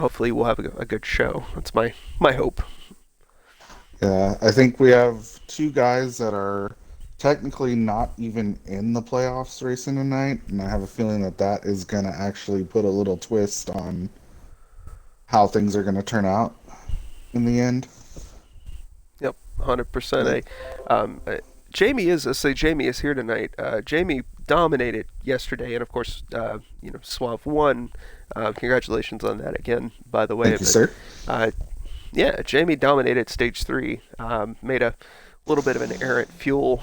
hopefully we'll have a good show. That's my hope. Yeah, I think we have two guys that are technically not even in the playoffs racing tonight, and I have a feeling that that is going to actually put a little twist on how things are going to turn out in the end. Yep, 100%. But Jamie is, let's say Jamie is here tonight. Jamie dominated yesterday, and of course, Suave won. Congratulations on that again, by the way. thank you, But sir. uh, yeah, Jamie dominated stage three. Made a little bit of an errant fuel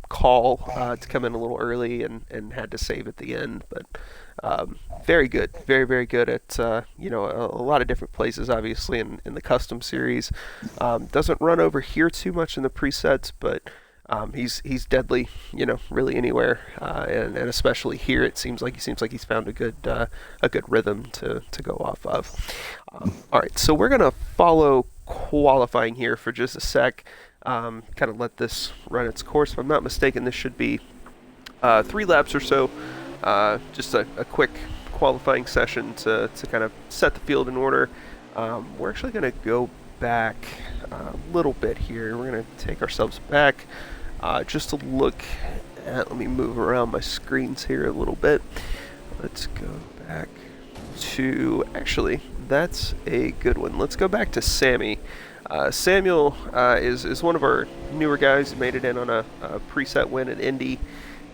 call to come in a little early and had to save at the end. But very good, very very good at a lot of different places. Obviously in the custom series, doesn't run over here too much in the presets, but he's deadly, really anywhere, and especially here. It seems like he's found a good rhythm to go off of. All right, so we're gonna follow qualifying here for just a sec. Kind of let this run its course. If I'm not mistaken, this should be 3 laps or so. Just a quick qualifying session to kind of set the field in order. We're actually going to go back a little bit here. We're going to take ourselves back just to look at. Let me move around my screens here a little bit. Let's go back to. Actually, that's a good one. Let's go back to Sammy. Samuel is one of our newer guys. He made it in on a preset win at Indy,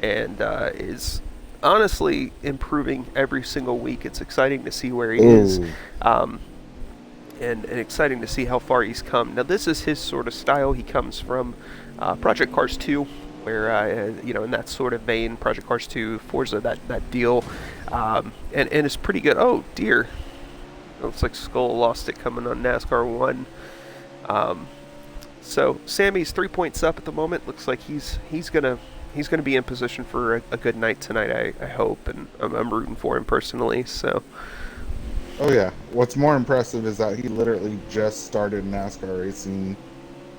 and is honestly improving every single week. It's exciting to see where he is, Oh, um, and exciting to see how far he's come. Now, this is his sort of style. He comes from Project Cars 2, where in that sort of vein, Project Cars 2, Forza, that deal, and it's pretty good. Oh dear, looks like Skull lost it coming on NASCAR 1. Um, so Sammy's 3 points up at the moment. Looks like he's gonna be in position for a good night tonight. I hope, and I'm rooting for him personally. So oh yeah. What's more impressive is that he literally just started NASCAR racing,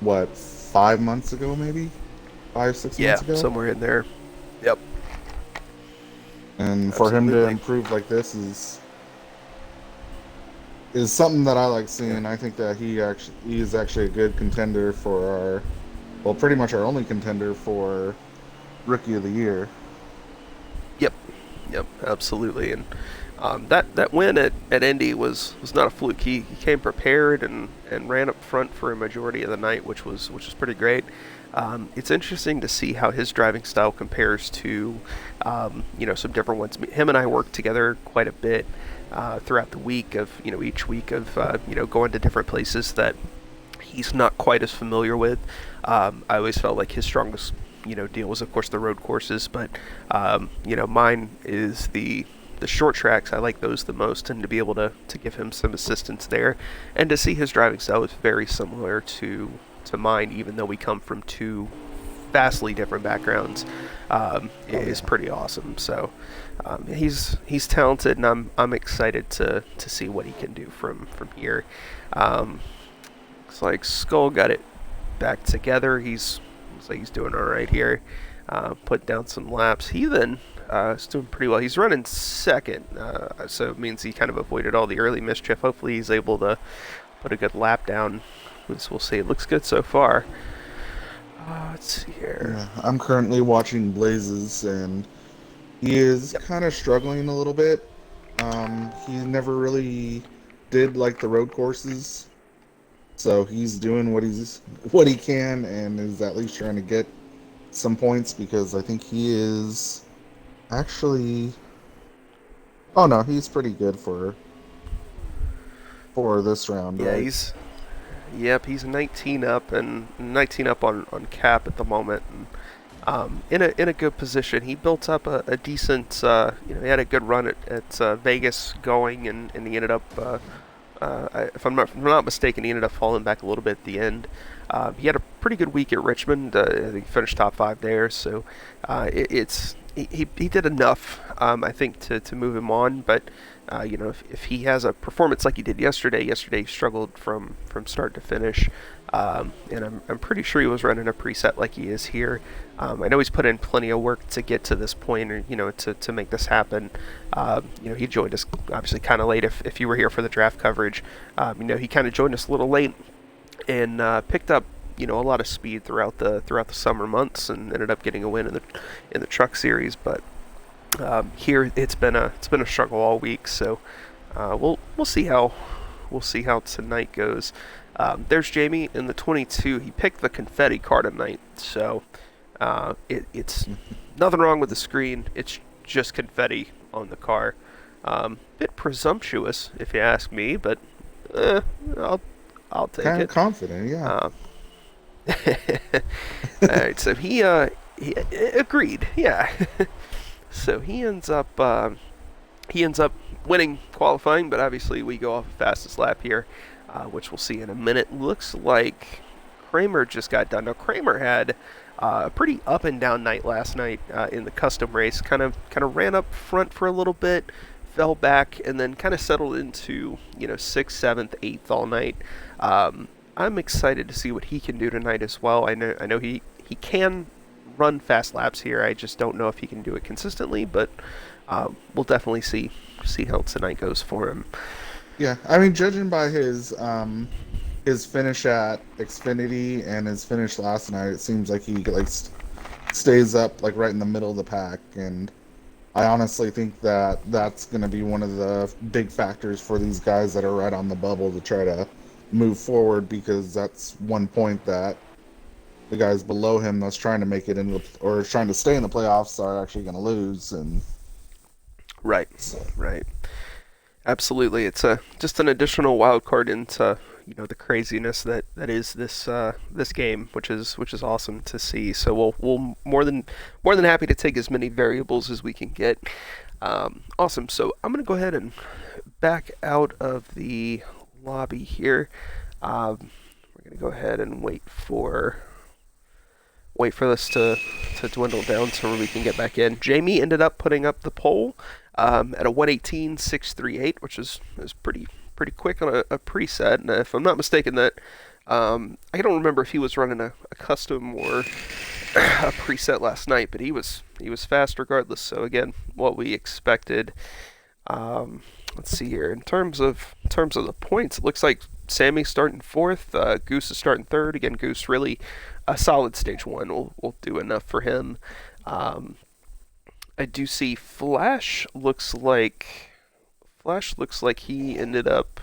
what, 5 months ago, maybe 5, 6 months yeah, ago, somewhere in there. Yep, and for him to absolutely. improve like this is something that I like Yeah. seeing. I think that he is actually a good contender for our, well, pretty much our only contender for Rookie of the Year. Yep. Yep. Absolutely. And that win at Indy was not a fluke. He came prepared and ran up front for a majority of the night, which was pretty great. It's interesting to see how his driving style compares to some different ones. Him and I worked together quite a bit throughout the week of each week of going to different places that he's not quite as familiar with. I always felt like his strongest deal was of course the road courses, but mine is the short tracks. I like those the most, and to be able to give him some assistance there, and to see his driving style is very similar to mine, even though we come from two vastly different backgrounds, Oh is yeah. pretty awesome. So he's talented, and I'm excited to see what he can do from here. Um, Looks like Skull got it back together. Looks like he's doing all right here. Put down some laps. Heathen is doing pretty well. He's running second, so it means he kind of avoided all the early mischief. Hopefully, he's able to put a good lap down. We'll see. It looks good so far. Let's see here. Yeah, I'm currently watching Blazes, and he is Yep. kind of struggling a little bit. He never really did like the road courses, so he's doing what he can, and is at least trying to get some points because I think he is actually. Oh no, he's pretty good for this round, Yeah, right? he's 19 up and 19 up on cap at the moment, and in a good position. He built up a decent, he had a good run at Vegas going, and he ended up, if I'm not mistaken, he ended up falling back a little bit at the end. He had a pretty good week at Richmond. He finished top five there, so he did enough, I think, to move him on. But if he has a performance like he did yesterday he struggled from start to finish, and I'm pretty sure he was running a preset like he is here. I know he's put in plenty of work to get to this point, or to make this happen. He joined us obviously kind of late. If you were here for the draft coverage, he kind of joined us a little late and picked up a lot of speed throughout the summer months, and ended up getting a win in the truck series. But here it's been a struggle all week, so we'll see how tonight goes. There's Jamie in the 22. He picked the confetti car tonight, so it's nothing wrong with the screen. It's just confetti on the car. Bit presumptuous, if you ask me, but I'll take Kind it. of confident, yeah. All right, so he agreed. Yeah. So he ends up winning qualifying, but obviously we go off the fastest lap here, which we'll see in a minute. Looks like Kramer just got done. Now Kramer had a pretty up and down night last night in the custom race. Kind of ran up front for a little bit, fell back, and then kind of settled into sixth, seventh, eighth all night. I'm excited to see what he can do tonight as well. I know he can run fast laps here. I just don't know if he can do it consistently, but we'll definitely see how tonight goes for him. Yeah, I mean, judging by his finish at Xfinity and his finish last night, it seems like he stays up right in the middle of the pack, and I honestly think that that's going to be one of the big factors for these guys that are right on the bubble to try to move forward, because that's one point that the guys below him that's trying to make it or trying to stay in the playoffs are actually going to lose. And right, right, absolutely. It's just an additional wild card into the craziness that is this game, which is awesome to see. So we'll more than happy to take as many variables as we can get. Awesome. So I'm gonna go ahead and back out of the lobby here. We're gonna go ahead and wait for this to dwindle down so we can get back in. Jamie ended up putting up the pole at a 1:18.638, which is pretty quick on a preset. And if I'm not mistaken, that I don't remember if he was running a custom or a preset last night, but he was fast regardless. So again, what we expected. Let's see here. In terms of the points, it looks like Sammy's starting fourth. Goose is starting third. Again, Goose really a solid stage one. Will do enough for him. I do see Flash looks like he ended up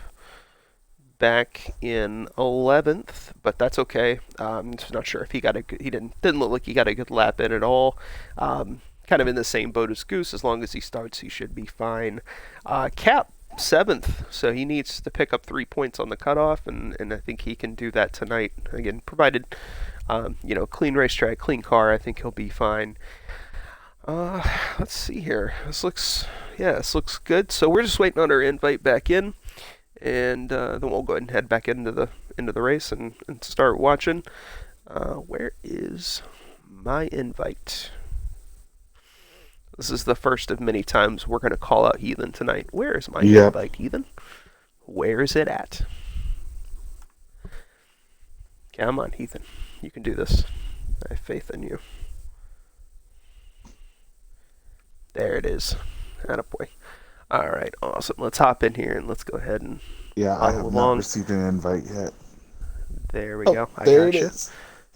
back in 11th, but that's okay. I'm just not sure if he didn't look like he got a good lap in at all. Kind of in the same boat as Goose. As long as he starts, he should be fine. Cap 7th, so he needs to pick up 3 points on the cutoff, and I think he can do that tonight. Again, provided clean racetrack, clean car, I think he'll be fine. Let's see here. This looks good. So we're just waiting on our invite back in, and then we'll go ahead and head back into the race and start watching. Where is my invite? This is the first of many times we're going to call out Heathen tonight. Where is my invite, Heathen? Where is it at? Come on, Heathen. You can do this. I have faith in you. There it is. Attaboy. All right, awesome. Let's hop in here and let's go ahead and I have not received an invite yet. There we go. There it is.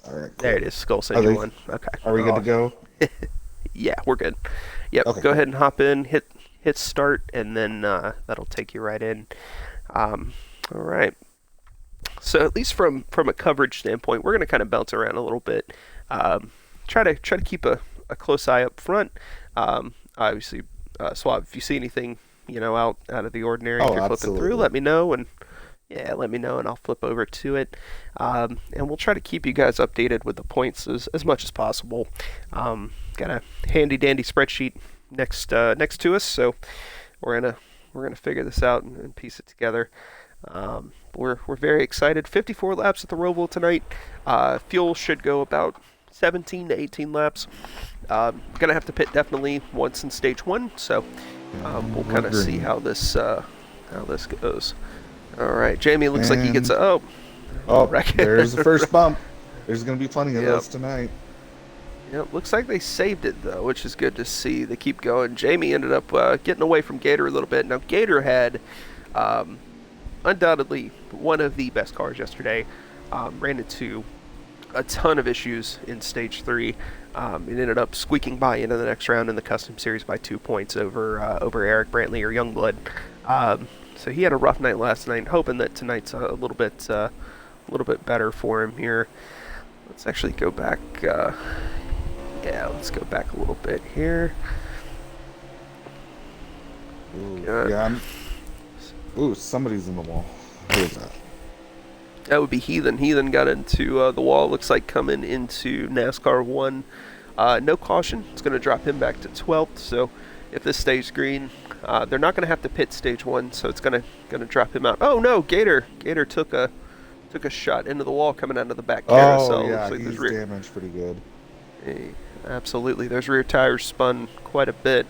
All right, cool. There it is. Skull City 1. Okay. Are we good to go? Yeah, we're good. Yep. Okay, go ahead and hop in, hit start, and then that'll take you right in. All right. So at least from a coverage standpoint, we're going to kind of bounce around a little bit. Try to keep a close eye up front. Obviously, Swab, if you see anything out of the ordinary, if you're flipping through, let me know, and I'll flip over to it. And we'll try to keep you guys updated with the points as much as possible. Got a handy dandy spreadsheet next to us, so we're gonna figure this out and piece it together. We're very excited. 54 laps at the Roval tonight. Fuel should go about 17 to 18 laps. Gonna have to pit definitely once in stage 1, so we'll kind of see how this goes. All right, Jamie looks like he gets a there's the first bump. There's gonna be plenty of those tonight. Yep, looks like they saved it though, which is good to see. They keep going. Jamie ended up getting away from Gator a little bit. Now Gator had undoubtedly one of the best cars yesterday. Ran into a ton of issues in stage 3. It ended up squeaking by into the next round in the custom series by 2 points over Eric Brantley or Youngblood. So he had a rough night last night. Hoping that tonight's a little bit better for him here. Let's actually go back. Let's go back a little bit here. Ooh, somebody's in the wall. Who is that? That would be Heathen. Heathen got into the wall. Looks like coming into NASCAR 1. No caution. It's going to drop him back to 12th. So if this stays green, they're not going to have to pit stage 1. So it's going to drop him out. Oh no, Gator took a shot into the wall coming out of the back carousel. Oh yeah, like he's damaged pretty good. Hey, absolutely. Those rear tires spun quite a bit.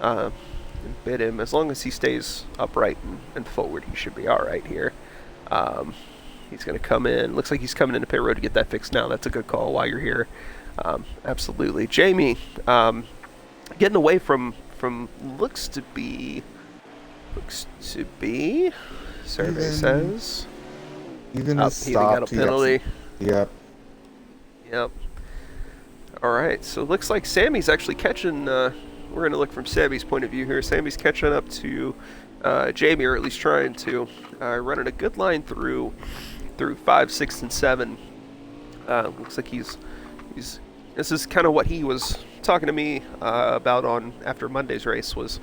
And bit him. As long as he stays upright and forward, he should be all right here. He's going to come in. Looks like he's coming into pit road to get that fixed now. That's a good call while you're here. Absolutely. Jamie, getting away from looks to be, survey says. Even he got a penalty. Yep. All right. So it looks like Sammy's actually catching. We're going to look from Sammy's point of view here. Sammy's catching up to Jamie, or at least trying to. Running a good line through 5, 6, and 7. Looks like he's. This is kind of what he was talking to me about on after Monday's race was,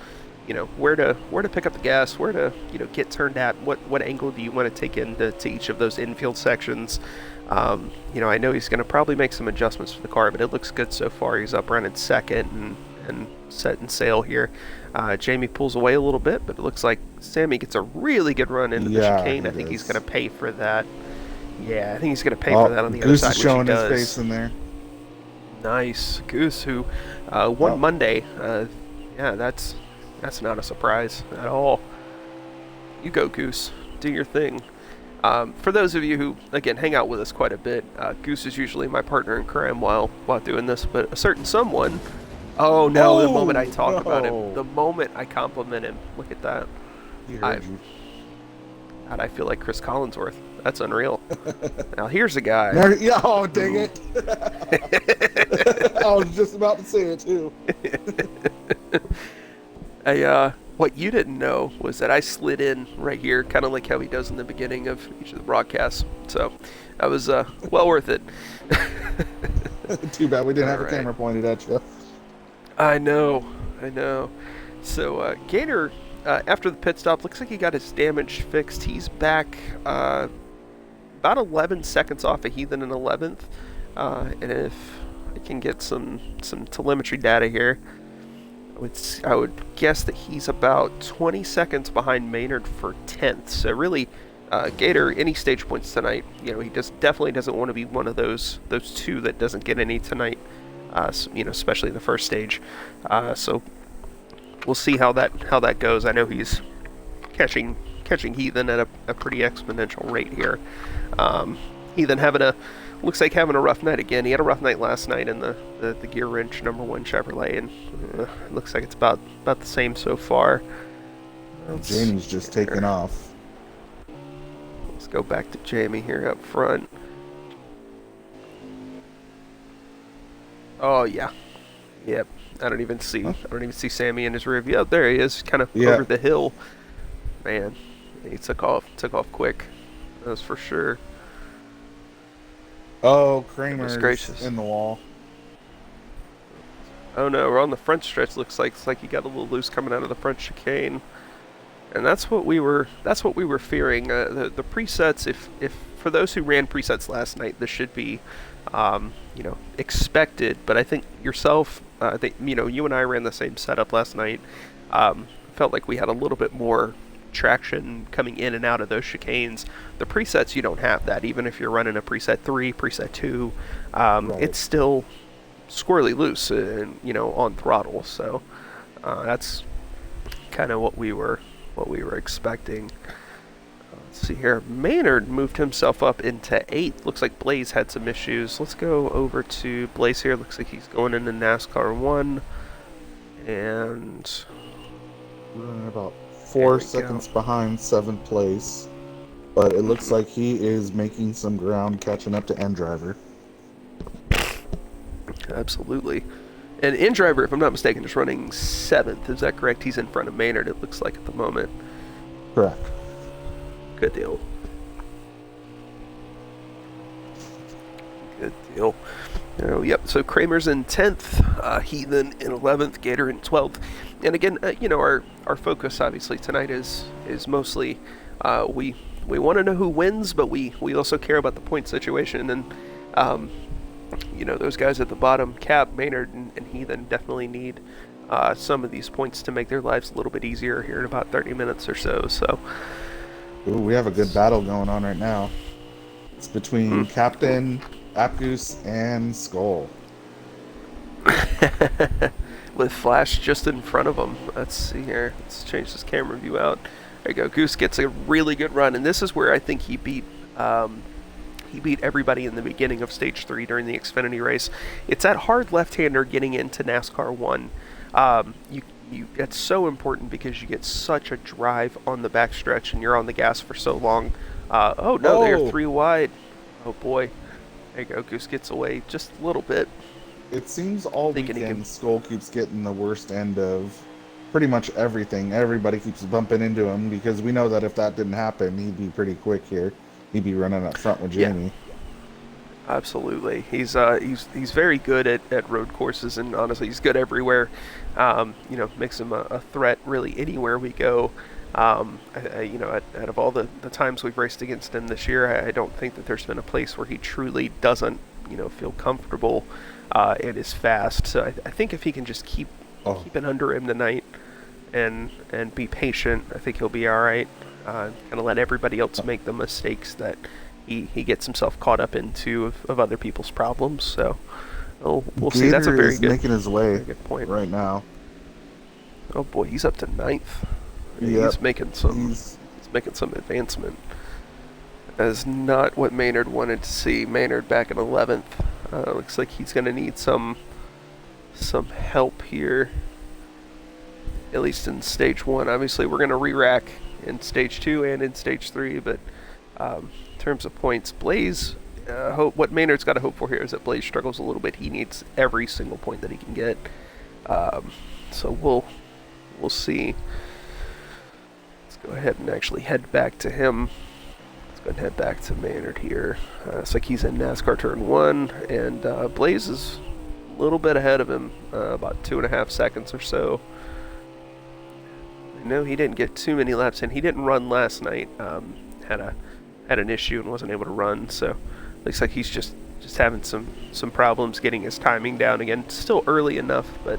where to pick up the gas, where to get turned at, what angle do you want to take into each of those infield sections. I know he's going to probably make some adjustments for the car, but it looks good so far. He's up running second and setting sail here. Jamie pulls away a little bit, but it looks like Sammy gets a really good run into the chicane. I think he's going to pay for that. Yeah, I think he's going to pay for that on the other side. Goose is showing his face in there. Nice. Goose, who won Monday. That's not a surprise at all. You go, Goose. Do your thing. For those of you who, again, hang out with us quite a bit, Goose is usually my partner in crime while doing this, but a certain someone... Oh, no, the moment I talk about him, the moment I compliment him, look at that. God, I feel like Chris Collinsworth. That's unreal. Now, here's a guy. Oh, dang it. I was just about to say it, too. What you didn't know was that I slid in right here, kind of like how he does in the beginning of each of the broadcasts. So that was well worth it. Too bad we didn't have a camera pointed at you. I know. So Gator, after the pit stop, looks like he got his damage fixed. He's back about 11 seconds off of Heathen in 11th. And if I can get some telemetry data here, I would guess that he's about 20 seconds behind Maynard for 10th. So really, Gator, any stage points tonight, he definitely doesn't want to be one of those two that doesn't get any tonight. Especially in the first stage. So we'll see how that goes. I know he's catching Heathen at a pretty exponential rate here. Heathen looks like having a rough night again. He had a rough night last night in the Gear Wrench #1 Chevrolet, and it looks like it's about the same so far. Jamie's just taking off. Let's go back to Jamie here up front. Oh yeah, yep. I don't even see Sammy in his rear view. Oh, there he is, kind of over the hill. Man, he took off quick. That was for sure. Oh, Kramer's in the wall. Oh no, we're on the front stretch. Looks like he got a little loose coming out of the front chicane, and that's what we were fearing. The presets, if for those who ran presets last night, this should be. Expected, but I think yourself, you and I ran the same setup last night. Felt like we had a little bit more traction coming in and out of those chicanes. The presets, you don't have that. Even if you're running a preset 3, preset 2, Right. it's still squirrely loose and on throttle. So that's kind of what we were expecting. Let's see here. Maynard moved himself up into 8th. Looks like Blaze had some issues. Let's go over to Blaze here. Looks like he's going into NASCAR 1. And We're running about 4 seconds behind 7th place. But it looks like he is making some ground catching up to End Driver. absolutely. And In Driver, if I'm not mistaken, is running 7th. Is that correct? He's in front of Maynard, it looks like, at the moment. Correct. Good deal. Good deal. Oh, yep. So Kramer's in 10th, Heathen in 11th, Gator in 12th. And again, our focus obviously tonight is mostly we want to know who wins, but we also care about the point situation. And those guys at the bottom, Cap, Maynard, and Heathen, definitely need some of these points to make their lives a little bit easier here in about 30 minutes or so. So. Ooh, we have a good battle going on right now. It's between Captain, Apgoose, and Skull. With Flash just in front of him. Let's see here. Let's change this camera view out. There you go. Goose gets a really good run, and this is where I think he beat everybody in the beginning of Stage 3 during the Xfinity race. It's that hard left-hander getting into NASCAR 1. It's so important because you get such a drive on the backstretch and you're on the gas for so long. They're 3 wide. Oh boy. There you go. Goose gets away just a little bit. It seems all weekend Skull keeps getting the worst end of pretty much everything. Everybody keeps bumping into him because we know that if that didn't happen, he'd be pretty quick here. He'd be running up front with Jamie. Yeah. Absolutely. He's very good at road courses, and honestly, he's good everywhere. Makes him a threat really anywhere we go. Out of all the times we've raced against him this year, I don't think that there's been a place where he truly doesn't, feel comfortable and is fast. So I think if he can just keep it under him tonight and be patient, I think he'll be all right. Kind of let everybody else make the mistakes that he gets himself caught up into of other people's problems. So we'll see. That's a very good, making his way good point right now. Oh boy, he's up to 9th. Yep. He's making some advancement. That is not what Maynard wanted to see. Maynard back in 11th. Looks like he's going to need some help here, at least in Stage 1. Obviously, we're going to re-rack in Stage 2 and in Stage 3, but in terms of points, Blaze, what Maynard's got to hope for here is that Blaze struggles a little bit. He needs every single point that he can get. So we'll see. Let's go ahead and actually head back to him. Let's go ahead and head back to Maynard here. It's like he's in NASCAR Turn 1, and Blaze is a little bit ahead of him, about 2.5 seconds or so. No, he didn't get too many laps in. He didn't run last night. Had an issue and wasn't able to run. So looks like he's just having some problems getting his timing down again. Still early enough, but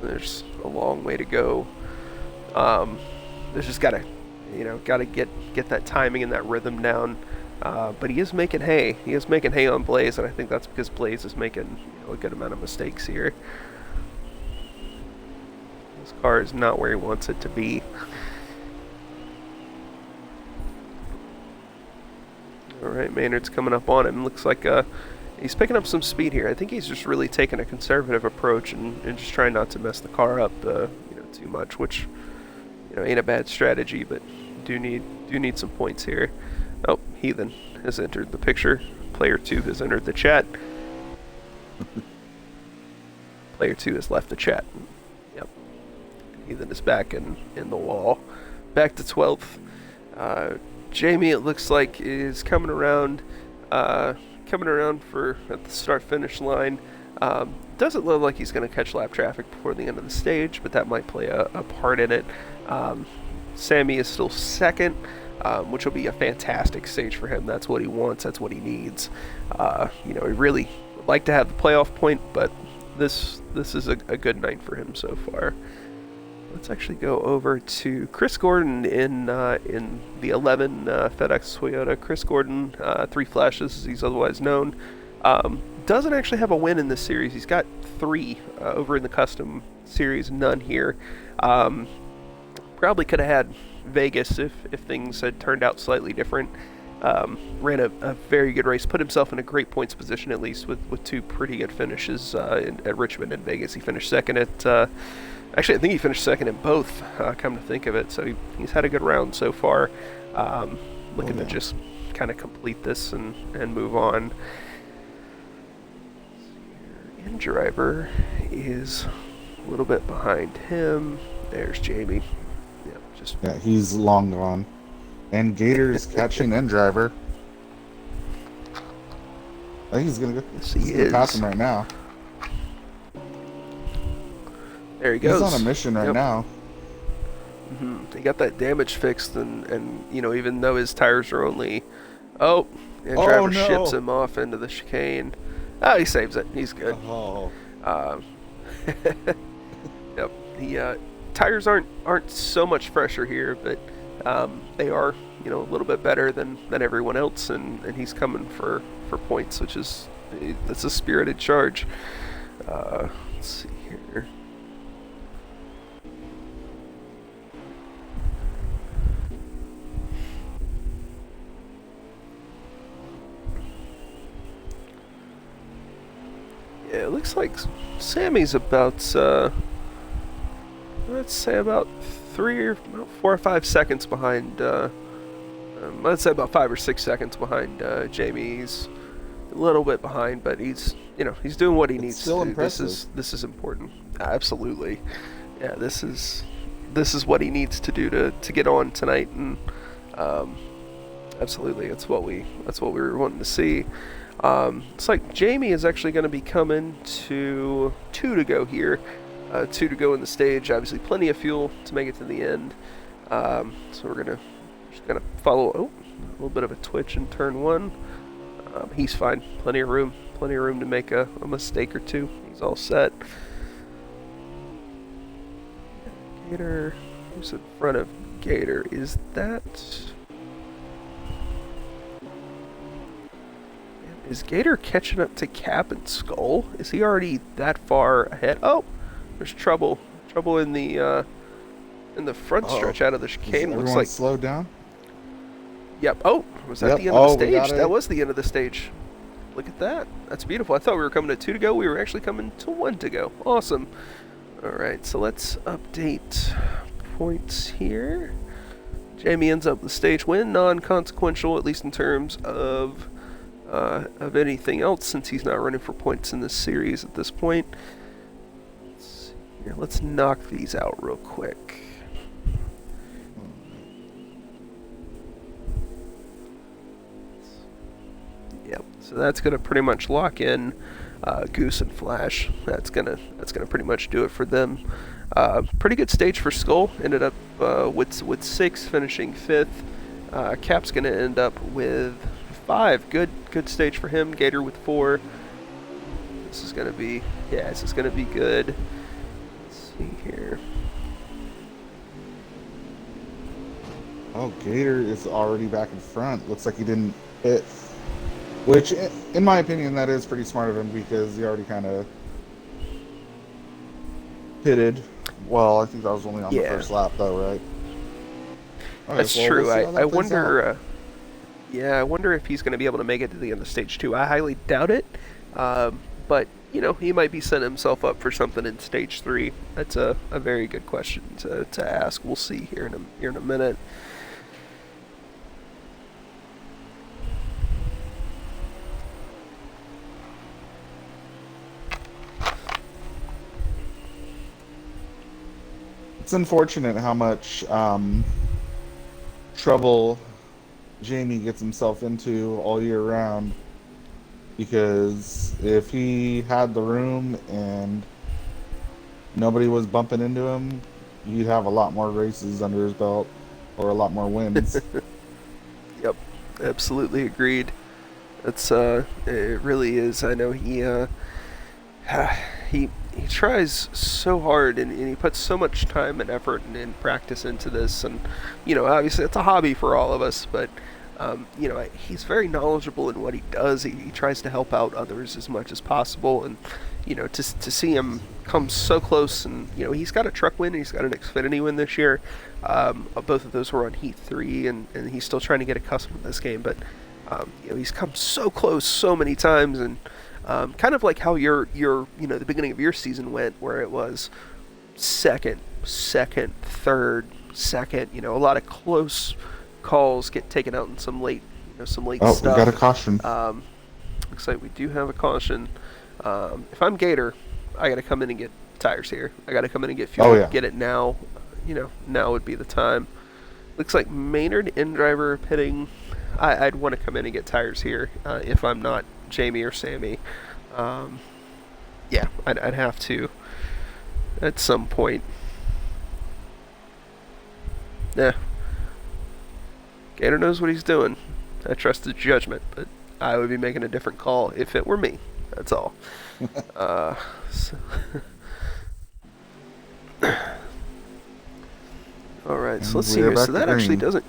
there's a long way to go. There's just gotta get that timing and that rhythm down. But he is making hay. He is making hay on Blaze, and I think that's because Blaze is making a good amount of mistakes here. His car is not where he wants it to be. Alright, Maynard's coming up on him. Looks like he's picking up some speed here. I think he's just really taking a conservative approach and just trying not to mess the car up too much, which ain't a bad strategy, but do need some points here. Oh, Heathen has entered the picture. Player 2 has entered the chat. Player 2 has left the chat. Yep. Heathen is back in the wall. Back to 12th. Jamie, it looks like, is coming around for at the start-finish line. Doesn't look like he's going to catch lap traffic before the end of the stage, but that might play a part in it. Sammy is still second, which will be a fantastic stage for him. That's what he wants. That's what he needs. He really would like to have the playoff point, but this is a good night for him so far. let's actually go over to Chris Gordon in the 11 FedEx Toyota. Chris Gordon, 3 flashes as he's otherwise known. Doesn't actually have a win in this series. He's got 3 over in the custom series, none here. Probably could have had Vegas if things had turned out slightly different. Ran a very good race, put himself in a great points position at least with 2 pretty good finishes at Richmond and Vegas. He finished second at, actually I think he finished second in both, come to think of it, so he's had a good round so far. Looking to just kind of complete this and move on. In driver is a little bit behind him. There's Jamie. Yeah, he's long gone. And Gator's catching end driver. I think he's gonna go. Yes, he's gonna pass him right now. There he goes. He's on a mission right now. He got that damage fixed, and you know, even though his tires are only, and driver ships him off into the chicane. Oh, he saves it. He's good. Oh. Yep. The tires aren't so much fresher here, but they are, you know, a little bit better than everyone else, and he's coming for points, which is, that's a spirited charge. Let's see here. Yeah, it looks like Sammy's about, let's say about 4 or 5 seconds behind, let's say about 5 or 6 seconds behind Jamie. He's a little bit behind, but he's, you know, he's doing what he needs to do. Impressive. This is important. Absolutely. Yeah, this is what he needs to do to get on tonight, and absolutely, that's what we were wanting to see. It's like Jamie is actually going to be coming to 2 to go here. 2 to go in the stage. Obviously, plenty of fuel to make it to the end. So we're just gonna follow. Oh, a little bit of a twitch in turn 1. He's fine. Plenty of room to make a mistake or 2. He's all set. Gator, who's in front of Gator? Is that? Is Gator catching up to Cap and Skull? Is he already that far ahead? Oh, there's trouble in the front stretch out of the chicane. Looks like slowed down. Yep. Oh, was that the end of the stage? That was the end of the stage. Look at that. That's beautiful. I thought we were coming to 2 to go. We were actually coming to 1 to go. Awesome. All right, so let's update points here. Jamie ends up with stage win, non-consequential, at least in terms of anything else, since he's not running for points in this series at this point. Let's see here. Let's knock these out real quick. Yep. So that's gonna pretty much lock in Goose and Flash. That's gonna pretty much do it for them. Pretty good stage for Skull. Ended up with 6, finishing 5th. Cap's gonna end up with 5. Good stage for him. Gator with 4. This is gonna be good. Let's see here. Oh, Gator is already back in front. Looks like he didn't hit. Which, in my opinion, that is pretty smart of him, because he already kind of pitted. Well, I think that was only on the first lap, though, right? Okay, that's true. I wonder. I wonder if he's going to be able to make it to the end of stage 2. I highly doubt it. But, you know, he might be setting himself up for something in stage 3. That's a very good question to ask. We'll see here in a minute. It's unfortunate how much trouble Jamie gets himself into all year round, because if he had the room and nobody was bumping into him, he'd have a lot more races under his belt, or a lot more wins. Yep, absolutely agreed. It's it really is. I know he he tries so hard, and he puts so much time and effort and practice into this. And obviously it's a hobby for all of us, but he's very knowledgeable in what he does. He tries to help out others as much as possible, and to see him come so close. And he's got a truck win, and he's got an Xfinity win this year. Both of those were on Heat 3, and he's still trying to get accustomed to this game. But he's come so close so many times, and kind of like how your the beginning of your season went, where it was second, third, second. A lot of close calls get taken out in some late stuff. Oh, we got a caution. Looks like we do have a caution. If I'm Gator, I got to come in and get tires here. I got to come in and get fuel. Oh, yeah. Get it now. Now would be the time. Looks like Maynard and driver pitting. I'd want to come in and get tires here if I'm not Jamie or Sammy. Yeah, I'd have to at some point. Yeah. Gator knows what he's doing. I trust his judgment, but I would be making a different call if it were me. That's all. All right, so let's see here. So that actually doesn't.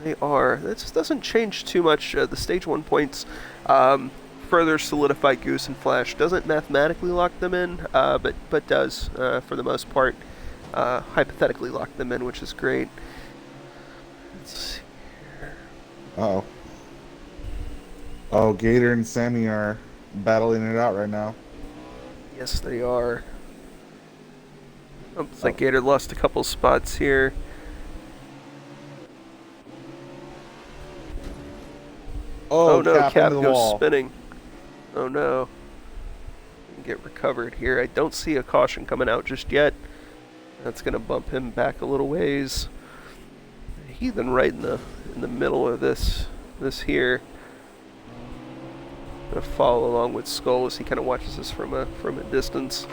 That just doesn't change too much. The stage 1 points further solidify Goose and Flash. Doesn't mathematically lock them in, but does for the most part hypothetically lock them in, which is great. Let's see here. Uh-oh. Oh, Gator and Sammy are battling it out right now. Yes, they are. Looks like Gator lost a couple spots here. Oh no, Cap into the goes wall. spinning. Oh no. Get recovered here. I don't see a caution coming out just yet. That's going to bump him back a little ways. Heathen right in the middle of this here. Gonna follow along with Skull as he kind of watches this from a distance.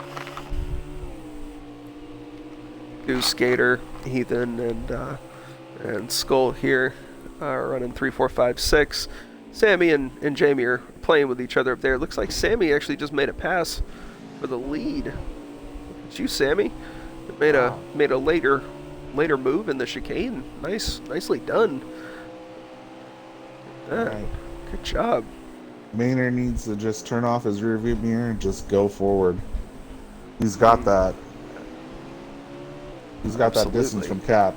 Goose, Gator, Heathen, and Skull here running 3, 4, 5, 6. Sammy and Jamie are playing with each other up there. It looks like Sammy actually just made a pass for the lead. It's you, Sammy. Made a later move in the chicane. Nicely done. Right. Good job. Maynard needs to just turn off his rearview mirror and just go forward. He's got that. He's got Absolutely. that distance from Cap.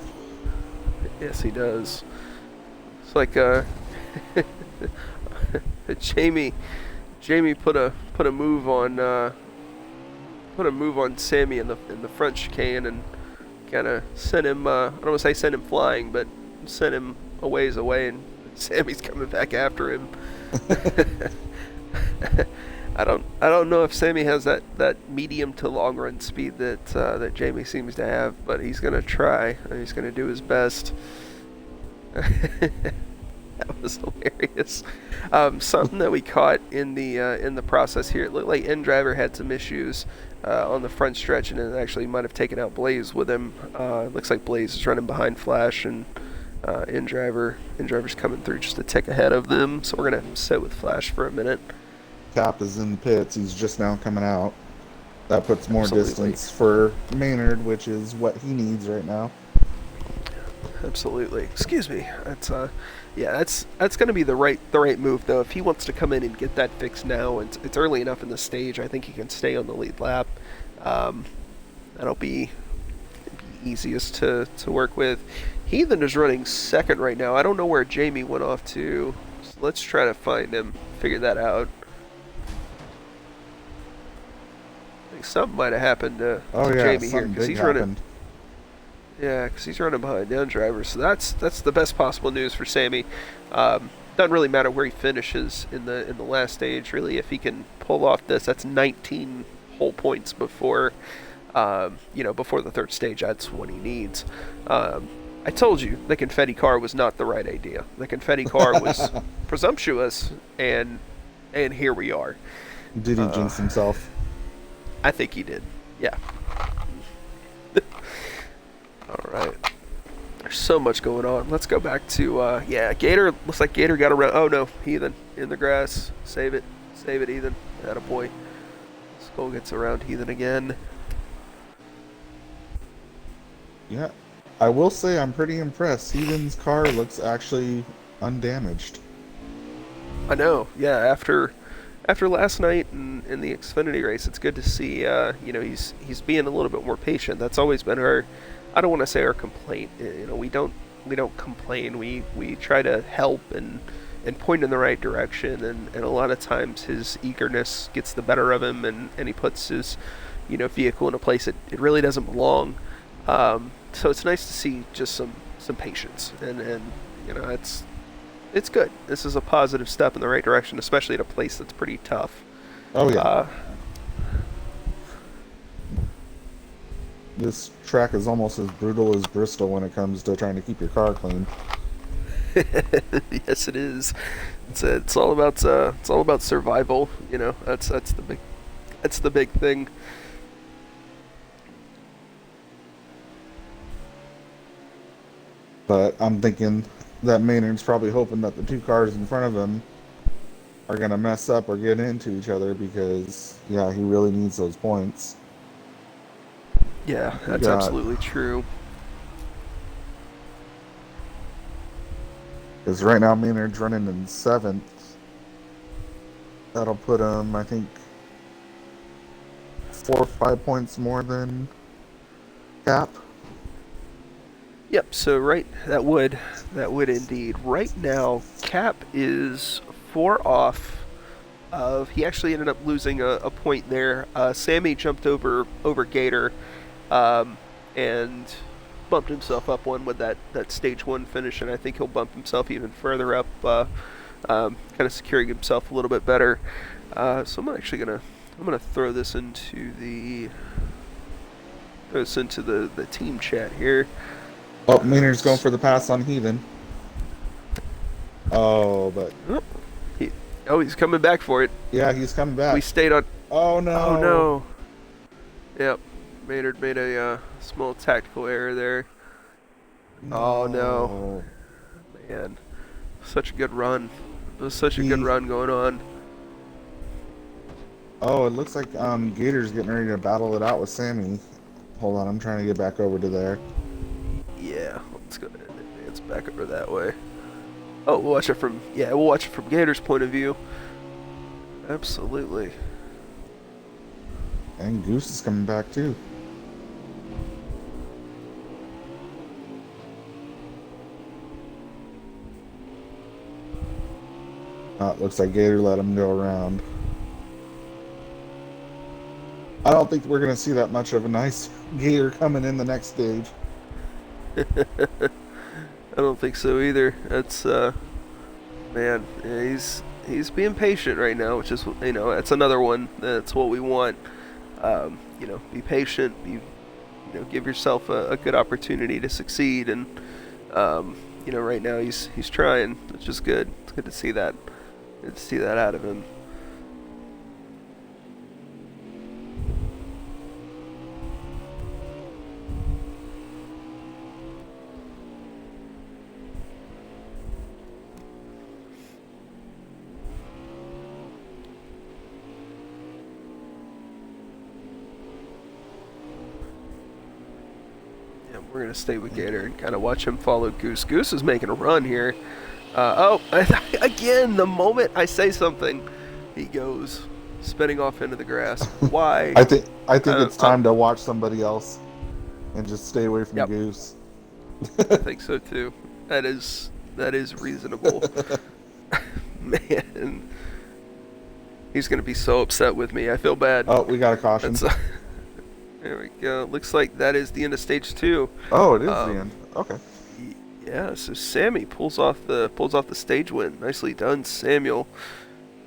Yes, he does. It's like Jamie put a move on Sammy in the front chicane and kind of sent him. I don't want to say send him flying, but sent him a ways away, and Sammy's coming back after him. I don't know if Sammy has that medium to long run speed that Jamie seems to have, but he's gonna try. He's gonna do his best. That was hilarious. Something that we caught in the process here. It looked like N-Driver had some issues on the front stretch, and it actually might have taken out Blaze with him. It looks like Blaze is running behind Flash, and N-Driver's coming through just a tick ahead of them. So we're gonna sit with Flash for a minute. Cap is in the pits. He's just now coming out. That puts more Absolutely. distance for Maynard, which is what he needs right now. Absolutely. Excuse me. That's going to be the right move though. If he wants to come in and get that fixed now, and it's early enough in the stage, I think he can stay on the lead lap. That'll be easiest to work with. Heathen is running second right now. I don't know where Jamie went off to. So let's try to find him, figure that out. I think something might have happened to Jamie here because he's running. Yeah, because he's running behind the driver. So that's the best possible news for Sammy. Doesn't really matter where he finishes in the last stage, really. If he can pull off this, that's 19 whole points before the third stage. That's what he needs. I told you the confetti car was not the right idea. The confetti car was presumptuous, and here we are. Did he jinx himself? I think he did. Yeah. All right. There's so much going on. Let's go back to Gator. Looks like Gator got around. Oh no, Heathen in the grass. Save it, Heathen. Attaboy. Skull gets around Heathen again. Yeah, I will say I'm pretty impressed. Heathen's car looks actually undamaged. I know. Yeah, after last night in the Xfinity race, it's good to see. He's being a little bit more patient. That's always been our. I don't want to say our complaint. We don't complain. We try to help and point in the right direction. And a lot of times his eagerness gets the better of him, and he puts his vehicle in a place it really doesn't belong. So it's nice to see just some patience, and it's good. This is a positive step in the right direction, especially at a place that's pretty tough. Oh yeah. This track is almost as brutal as Bristol when it comes to trying to keep your car clean. Yes, it is. It's all about survival. That's the big thing. But I'm thinking that Maynard's probably hoping that the two cars in front of him are going to mess up or get into each other because, yeah, he really needs those points. Yeah, that's absolutely true. Because right now Maynard's running in 7th. That'll put him, I think, 4 or 5 points more than Cap. Yep. So that would indeed. Right now, Cap is 4 off of. He actually ended up losing a point there. Sammy jumped over Gator, and bumped himself up one with that stage 1 finish, and I think he'll bump himself even further up, kind of securing himself a little bit better. So I'm actually gonna throw this into the team chat here. Oh, Maynard's going for the pass on Heathen. Oh, but he's coming back for it. Yeah, he's coming back. We stayed on. Oh no! Oh no! Yep, Maynard made a small tactical error there. No. Oh no! Man, such a good run. It was such a good run going on. Oh, it looks like Gator's getting ready to battle it out with Sammy. Hold on, I'm trying to get back over to there. Yeah, let's go ahead and advance back over that way. Oh, we'll watch it from Gator's point of view. Absolutely. And Goose is coming back too. It looks like Gator let him go around. I don't think we're going to see that much of a nice Gator coming in the next stage. I don't think so either. That's man, yeah, he's being patient right now, which is that's another one. That's what we want. Be patient. Give yourself a good opportunity to succeed, and right now he's trying, which is good. It's good to see that. Good to see that out of him. We're going to stay with Gator and kind of watch him follow Goose. Goose is making a run here. Again, the moment I say something, he goes spinning off into the grass. Why? I think it's time to watch somebody else and just stay away from Goose. I think so too. That is reasonable. Man, he's going to be so upset with me. I feel bad. Oh, we got a caution. There we go. Looks like that is the end of stage 2. Oh, it is the end. Okay. Yeah. So Sammy pulls off the stage win. Nicely done, Samuel.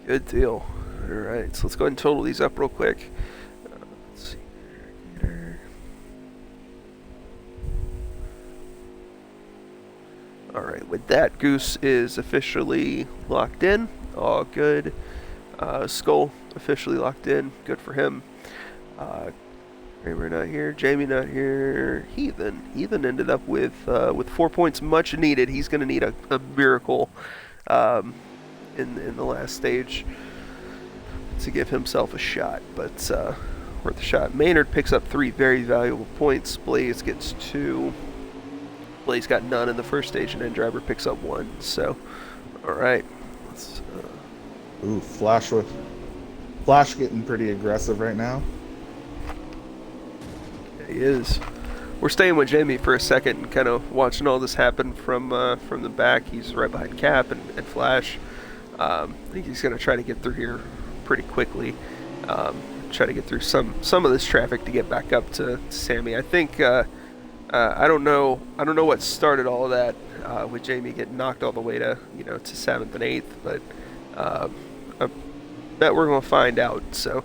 Good deal. All right. So let's go ahead and total these up real quick. Let's see. All right. With that, Goose is officially locked in. All good. Skull officially locked in. Good for him. Kramer not here. Jamie not here. Heathen ended up with 4 points, much needed. He's going to need a miracle in the last stage to give himself a shot, but worth a shot. Maynard picks up 3 very valuable points. Blaze gets 2. Blaze got none in the first stage, and then Driver picks up 1. So, all right. Let's, Ooh, Flash getting pretty aggressive right now. he is. We're staying with Jamie for a second and kind of watching all this happen from the back. He's right behind Cap and Flash. I think he's going to try to get through here pretty quickly. Try to get through some of this traffic to get back up to Sammy. I think I don't know what started all of that with Jamie getting knocked all the way to to 7th and 8th, but I bet we're going to find out. So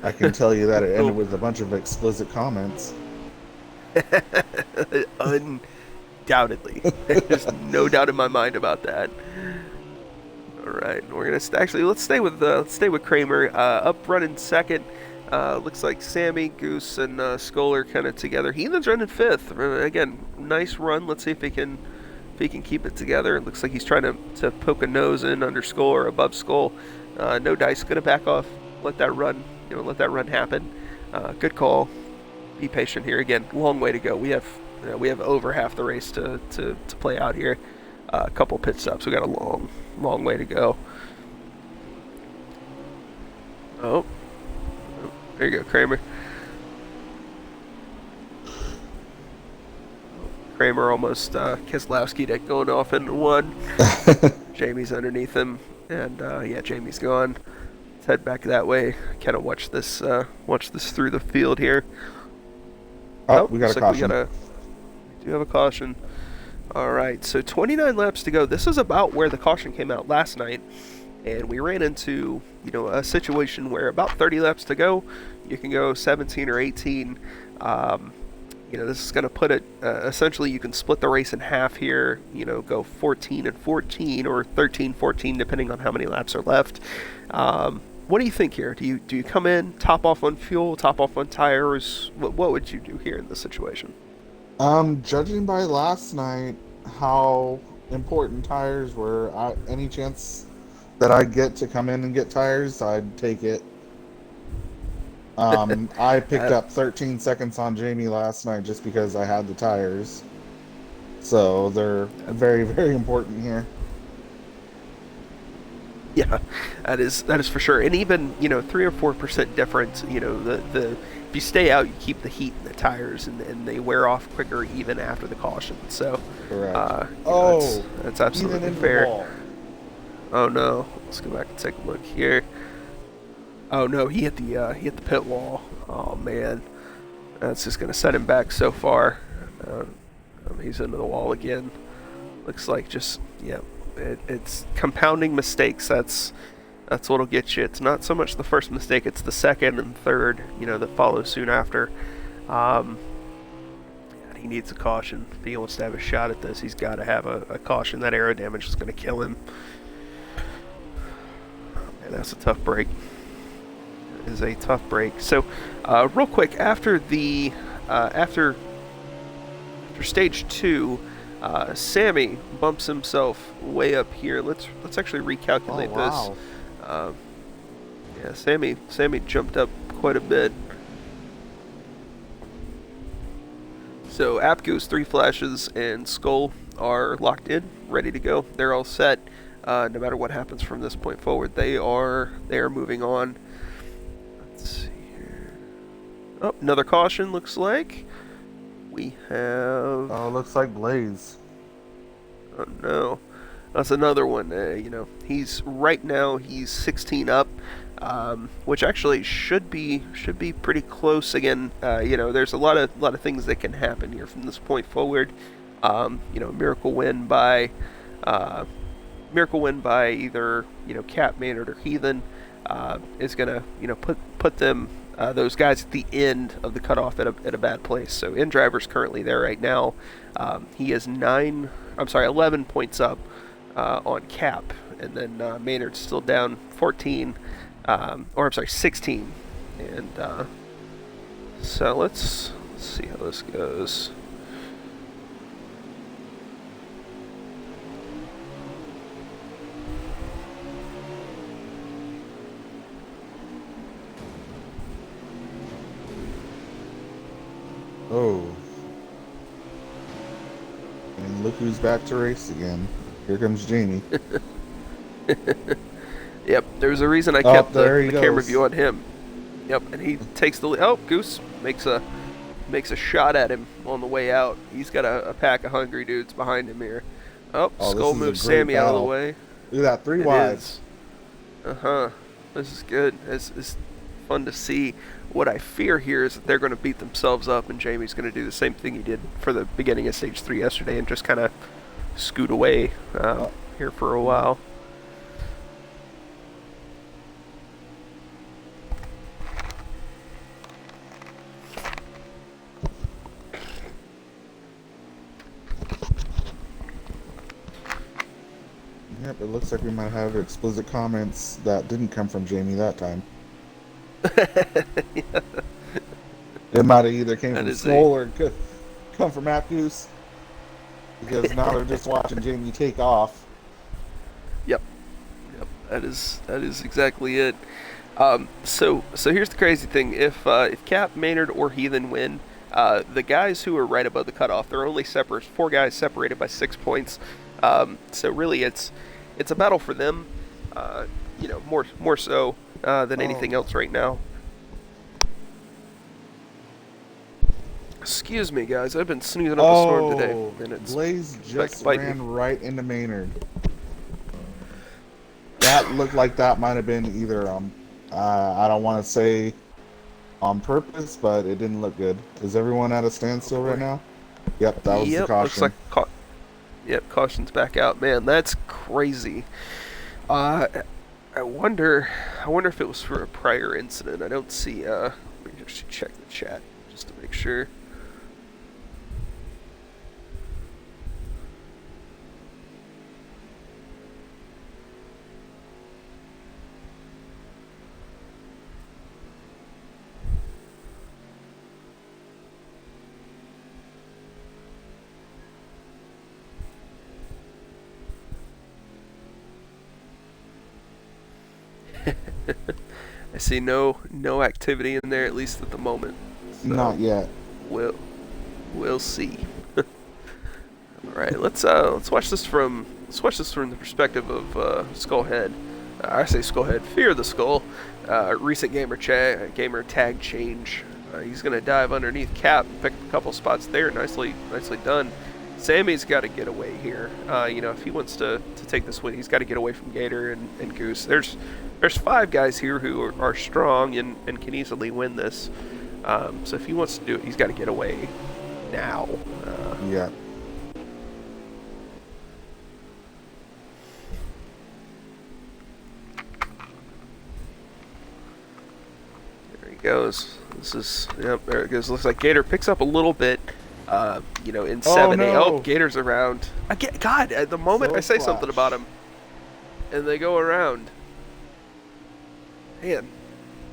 I can tell you that it ended with a bunch of explicit comments. Undoubtedly. There's no doubt in my mind about that. All right, we're gonna let's stay with Kramer up running second. Looks like Sammy, Goose, and Skull are kind of together. Heathen's running 5th. Again, nice run. Let's see if he can keep it together. It looks like he's trying to poke a nose in under Skull or above Skull. No dice. Gonna back off. Let that run. Let that run happen. Good call. Be patient here. Again, long way to go. We have over half the race to play out here. A couple pit stops. We got a long way to go. Oh, there you go, Kramer. Kramer almost Keselowski'd it going off into 1. Jamie's underneath him, and yeah, Jamie's gone. Let's head back that way. Kind of watch this through the field here. Oh, we got a caution. We do have a caution. All right, so 29 laps to go. This is about where the caution came out last night, and we ran into a situation where about 30 laps to go, you can go 17 or 18. This is going to put it essentially you can split the race in half here. Go 14 and 14 or 13-14 depending on how many laps are left. What do you think here? Do you come in, top off on fuel, top off on tires? What would you do here in this situation? Judging by last night, how important tires were, any chance that I get to come in and get tires, I'd take it. I picked up 13 seconds on Jamie last night just because I had the tires. So they're very, very important here. Yeah, that is for sure. And even 3 or 4% difference. If you stay out, you keep the heat in the tires, and they wear off quicker even after the caution. So, correct. That's absolutely fair. Oh no, let's go back and take a look here. Oh no, he hit the pit wall. Oh man, that's just gonna set him back so far. He's into the wall again. Looks like it's compounding mistakes. That's what'll get you. It's not so much the first mistake; it's the second and third, that follow soon after. He needs a caution. If he wants to have a shot at this, he's got to have a caution. That aero damage is going to kill him. And that's a tough break. It is a tough break. So, real quick, after stage 2. Sammy bumps himself way up here. Let's actually recalculate this. Yeah, Sammy jumped up quite a bit. So Apgoose, 3 Flashes, and Skull are locked in, ready to go. They're all set. No matter what happens from this point forward, they are moving on. Let's see here. Oh, another caution looks like. We have... Oh, looks like Blaze. Oh no, that's another one. He's right now he's 16 up, which actually should be pretty close. Again, there's a lot of things that can happen here from this point forward. Miracle win by either Cap, Maynard, or Heathen is gonna put them. Those guys at the end of the cutoff at a bad place. So InDriver's currently there right now. He is 11 points up on Cap, and then Maynard's still down 14, 16. And so let's see how this goes. Oh, and look who's back to race again. Here comes Jamie. Yep, there's a reason I Oh, kept there he the camera goes. view on him. Yep, and he takes the lead. Oh, Goose makes a shot at him on the way out. He's got a pack of hungry dudes behind him here. Oh, Oh, this Skull is a moves great Sammy out of the battle. way. Look at that, 3 It wide. is. Uh-huh. This is good. It's fun to see. What I fear here is that they're going to beat themselves up, and Jamie's going to do the same thing he did for the beginning of Stage 3 yesterday and just kind of scoot away Oh, here for a while. yep, it looks like we might have explicit comments that didn't come from Jamie that time. Yeah, It might have either came that from is Skull or could come from Matt Goose. Because now they're just watching Jamie take off. Yep. Yep. That is exactly it. So here's the crazy thing: if Cap, Maynard, or Heathen win, the guys who are right above the cutoff, they're only separate 4 guys separated by 6 points. So really, it's a battle for them. More so than anything else right now. Excuse me, guys. I've been sneezing up a storm today, and it's Blaze back just to bite me. ran right into Maynard. That looked like that might have been either I don't want to say on purpose, but it didn't look good. Is everyone at a standstill right now? Yep, that was the Yep, looks caution. like yep, caution's back out. Man, that's crazy. Uh, I wonder if it was for a prior incident. I don't see. Let me just check the chat just to make sure. I see no activity in there, at least at the moment. So Not yet. we'll see. All right, let's watch this from the perspective of Skullhead. I say Skullhead, Fear the Skull. Recent gamer tag change. He's gonna dive underneath Cap, pick up a couple spots there. Nicely done. Sammy's got to get away here. If he wants to take this win, he's got to get away from Gator and Goose. There's 5 guys here who are strong and can easily win this. So if he wants to do it, he's got to get away now. Yeah. There he goes. There it goes. Looks like Gator picks up a little bit. In 7 8. no. Oh, Gator's around. God, at the moment So I say flash. something about him, and they go around. Man,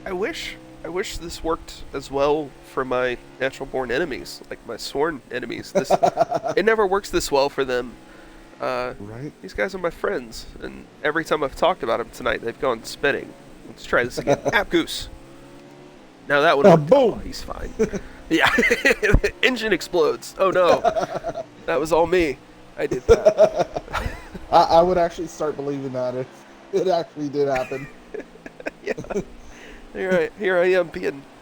I wish this worked as well for my natural born enemies, like my sworn enemies. It never works this well for them. Right? These guys are my friends, and every time I've talked about them tonight, they've gone spinning. Let's try this again. App Goose. Now that one worked. Boom. Oh, he's fine. Yeah, engine explodes. Oh no, that was all me. I did that. I would actually start believing that if it actually did happen. Yeah. Here I am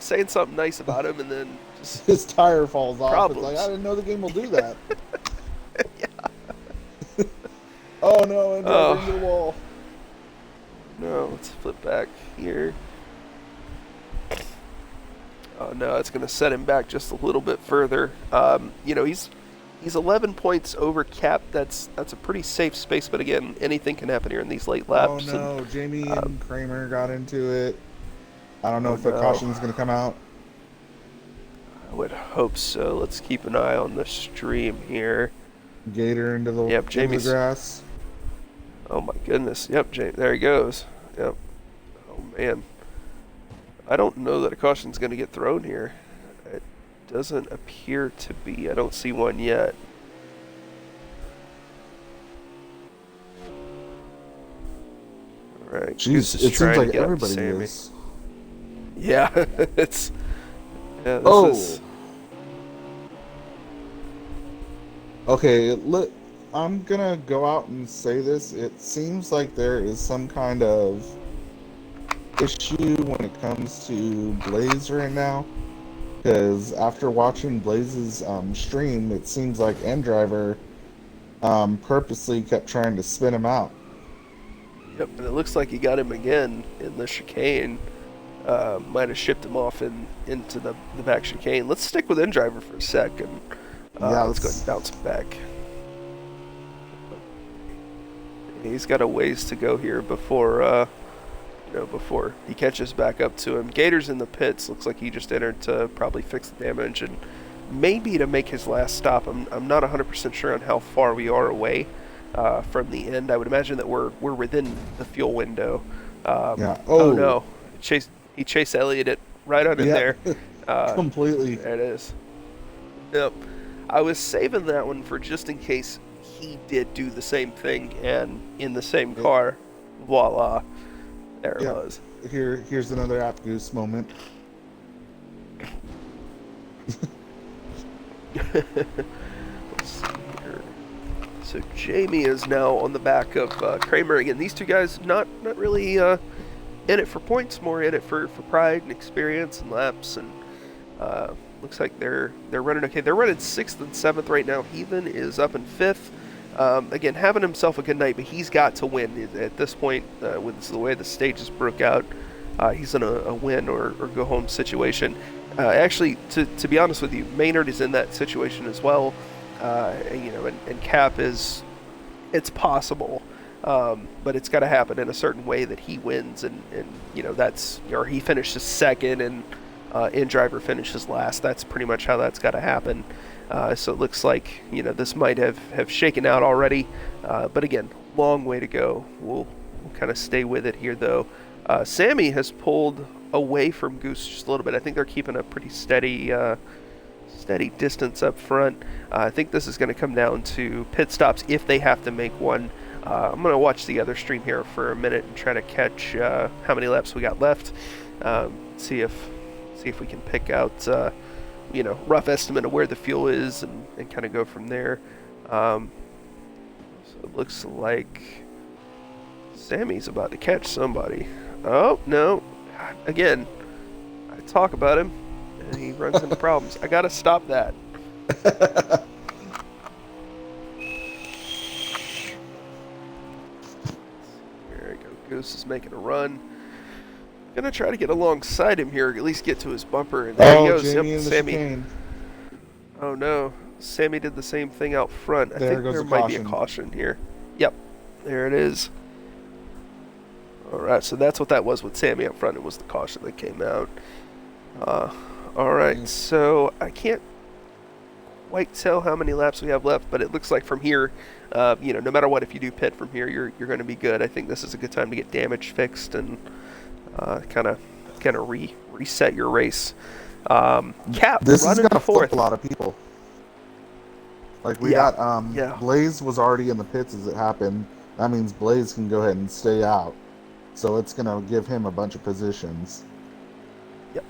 saying something nice about him, and then just His tire falls off. Problems. It's like, I didn't know the game will do that. yeah. Oh no, and Oh. into the wall. No, let's flip back here. Oh no, it's going to set him back just a little bit further. He's 11 points over Cap. That's a pretty safe space, but again, anything can happen here in these late laps. Oh no, Jamie and um, Kramer got into it. I don't know if the no. caution's going to come out. I would hope so. Let's keep an eye on the stream here. Gator into the, Yep, into the Jamie's- grass. Oh my goodness. Yep, there he goes. Yep. Oh man. I don't know that a caution's going to get thrown here. It doesn't appear to be. I don't see one yet. All right. Jeez, Goose is it seems trying to like get up to everybody Sammy. is. Yeah, it's. Yeah, this Oh. is. Okay, look, I'm gonna go out and say this. It seems like there is some kind of issue when it comes to Blaze right now. Because after watching Blaze's stream, it seems like Endriver purposely kept trying to spin him out. Yep, and it looks like he got him again in the chicane. Might have shipped him off into the back chicane. Let's stick with Endriver for a sec, and Yeah, let's go ahead and bounce him back. He's got a ways to go here before he catches back up to him. Gator's in the pits. Looks like he just entered to probably fix the damage and maybe to make his last stop. I'm not 100% sure on how far we are away from the end. I would imagine that we're within the fuel window. yeah. Oh Oh, no, he chased Elliott it right under yeah, there. completely. There it is. Yep. I was saving that one for just in case he did do the same thing and in the same car. Voila. There it Yeah. was. Here's another App Goose moment. Let's see here. So Jamie is now on the back of Kramer again. These two guys not really in it for points, more in it for pride and experience and laps, and looks like they're running okay. They're running 6th and 7th right now. Heathen is up in 5th. Again, having himself a good night, but he's got to win at this point with the way the stages broke out. He's in a win or go home situation. Actually, to be honest with you, Maynard is in that situation as well. And Cap is, it's possible, but it's got to happen in a certain way that he wins, and that's, or he finishes second and Endriver finishes last. That's pretty much how that's got to happen. So it looks like this might have shaken out already, but again, long way to go. We'll kind of stay with it here though. Sammy has pulled away from Goose just a little bit. I think they're keeping a pretty steady distance up front. I think this is going to come down to pit stops if they have to make one. I'm going to watch the other stream here for a minute and try to catch how many laps we got left. See if we can pick out rough estimate of where the fuel is and kind of go from there. So it looks like Sammy's about to catch somebody. Oh no! Again, I talk about him and he runs into problems. I gotta stop that. There we go. Goose is making a run. Gonna try to get alongside him here, or at least get to his bumper. And there he goes. Jamie Yep, in the Sammy. chicane. Oh no, Sammy did the same thing out front. I There think goes there the might be a caution. caution here. Yep, there it is. All right, so that's what that was with Sammy up front. It was the caution that came out. All right, so I can't quite tell how many laps we have left, but it looks like from here, no matter what, if you do pit from here, you're going to be good. I think this is a good time to get damage fixed and kind of reset your race. Cap This is running gonna fourth. flip a lot of people. Like we Yeah, got yeah. Blaze was already in the pits as it happened. That means Blaze can go ahead and stay out. So it's gonna give him a bunch of positions. Yep.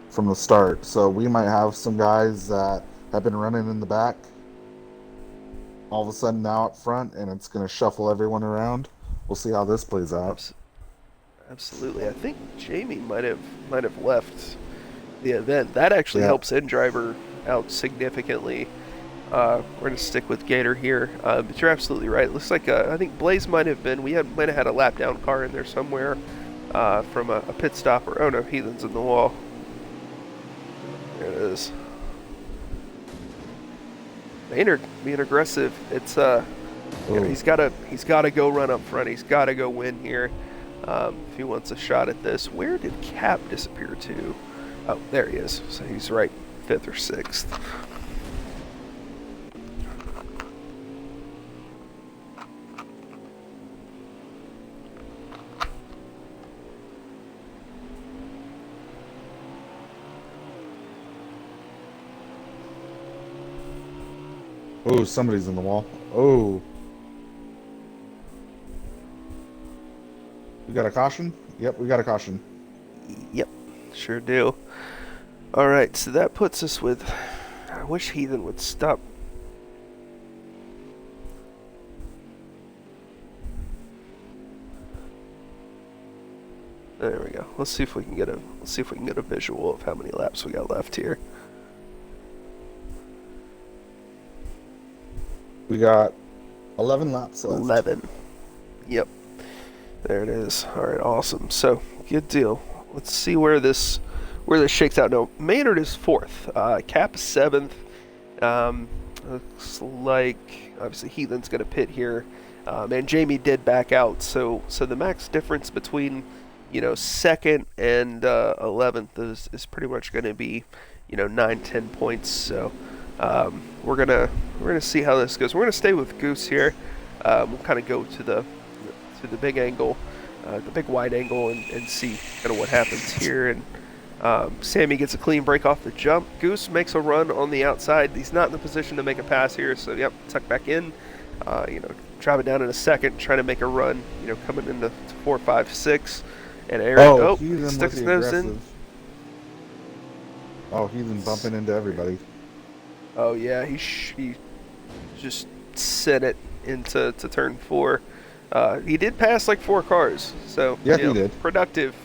From the start. So we might have some guys that have been running in the back all of a sudden now up front, and it's gonna shuffle everyone around. We'll see how this plays out. Absolutely. I think Jamie might have left the event. That actually helps Endriver out significantly. We're going to stick with Gator here. But you're absolutely right. It looks like I think Blaze might have had a lap down car in there somewhere from a pit stop. Or, oh no, Heathen's in the wall. There it is. Maynard being aggressive. It's he's got to go run up front. He's got to go win here. If he wants a shot at this. Where did Cap disappear to? Oh, there he is. So he's right 5th or 6th. Oh, somebody's in the wall. Oh. We got a caution? Yep, we got a caution. Yep, sure do. Alright, so that puts us with... I wish Heathen would stop There we go. Let's see if we can get a visual of how many laps we got left here. We got 11 laps left. 11. Yep. There it is. All right, awesome. So, good deal. Let's see where this shakes out. No, Maynard is 4th. Cap is 7th. Looks like obviously Heathen's going to pit here. And Jamie did back out. So the max difference between 2nd and 11th is pretty much going to be 9-10 points. So we're gonna see how this goes. We're gonna stay with Goose here. We'll kind of go to the big angle, the big wide angle, and see kind of what happens here. And Sammy gets a clean break off the jump. Goose makes a run on the outside. He's not in the position to make a pass here, so yep, tuck back in. Drop it down in a second, trying to make a run. Coming into 4, 5, 6, and Aaron. Sticks his nose in. Oh, Heathen bumping into everybody. Oh yeah, he just sent it into turn 4. He did pass like 4 cars, so yeah, he did. Productive.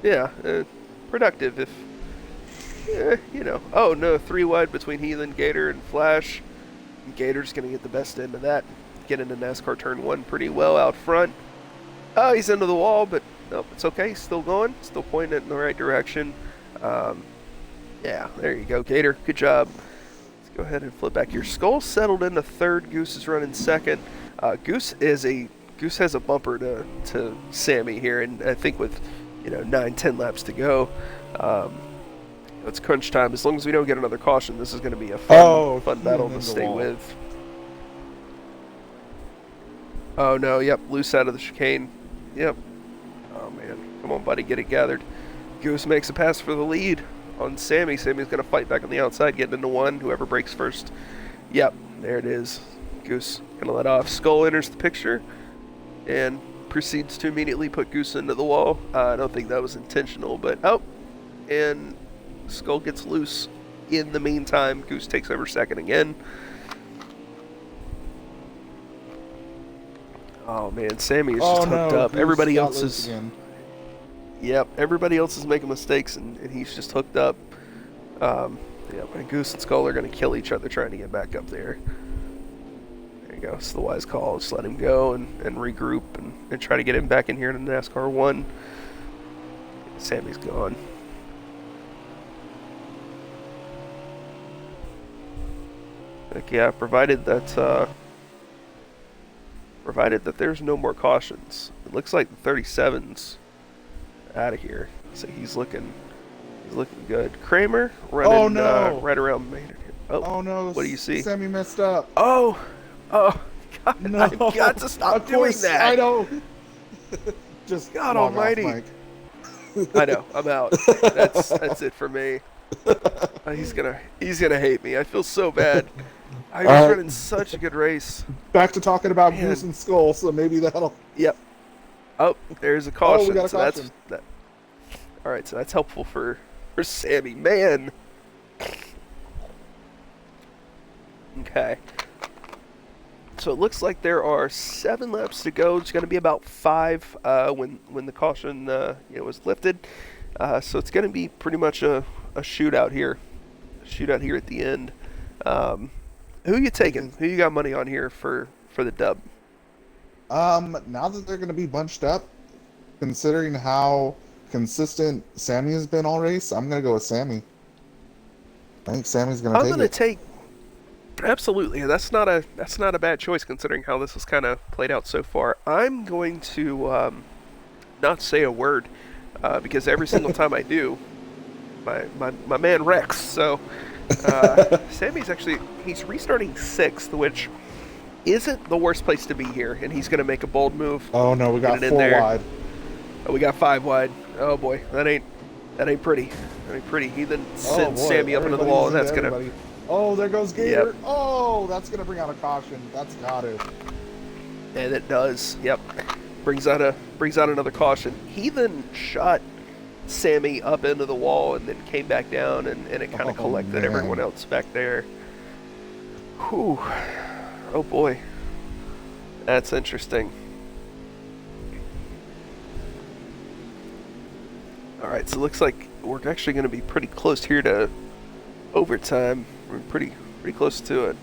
Yeah, productive. If Oh no, 3 wide between Heathen, Gator, and Flash. Gator's gonna get the best end of that. Get into NASCAR turn 1 pretty well out front. Oh, he's into the wall, but nope, it's okay. He's still going, still pointing it in the right direction. Yeah, there you go, Gator. Good job. Go ahead and flip back. Your Skull settled into 3rd. Goose is running 2nd. Goose has a bumper to Sammy here, and I think with 9-10 laps to go, it's crunch time. As long as we don't get another caution, this is going to be a fun battle to stay with. Oh no, yep, loose out of the chicane. Yep. Oh man, come on, buddy, get it gathered. Goose makes a pass for the lead on Sammy. Sammy's going to fight back on the outside, getting into 1. Whoever breaks first. Yep, there it is. Goose going to let off. Skull enters the picture and proceeds to immediately put Goose into the wall. I don't think that was intentional, but and Skull gets loose. In the meantime, Goose takes over 2nd again. Oh man, Sammy is just hooked up. Goose Everybody else is... Yep, everybody else is making mistakes, and he's just hooked up. And Goose and Skull are going to kill each other trying to get back up there. There you go. It's the wise call. Just let him go and regroup and try to get him back in here in NASCAR 1. Sammy's gone. Like, yeah, provided that there's no more cautions. It looks like the 37's out of here, so he's looking good. Kramer running right around Maynard here. Oh no! What do you see? Sammy messed up. Oh, God, no! I've got to stop doing that. I know. Just God Almighty! Off, I know. I'm out. That's it for me. He's gonna hate me. I feel so bad. I was running such a good race. Back to talking about Goose and Skull, so maybe that'll. Yep. Oh, there's a caution. We got a caution. All right, so that's helpful for Sammy. Man. Okay. So it looks like there are 7 laps to go. It's going to be about 5 when the caution was lifted. So it's going to be pretty much a shootout here. Shootout here at the end. Who you taking? Who you got money on here for the dub? Now that they're going to be bunched up, considering how consistent Sammy has been all race, I'm going to go with Sammy. I think Sammy's going to take it. I'm going to take... Absolutely. That's not a bad choice considering how this has kind of played out so far. I'm going to not say a word because every single time I do, my man wrecks. So Sammy's he's restarting 6th, which isn't the worst place to be here, and he's going to make a bold move. Oh no, we got 4 wide. Oh, we got 5 wide. Oh boy, that ain't pretty. That ain't pretty. He then sends Sammy up into the wall, and that's going to... Oh, there goes Gator. Yep. Oh, that's going to bring out a caution. That's got to. And it does. Yep. Brings out another caution. He then shot Sammy up into the wall and then came back down, and it kind of collected everyone else back there. Whew. Oh boy. That's interesting. All right, so it looks like we're actually going to be pretty close here to overtime. We're pretty close to it.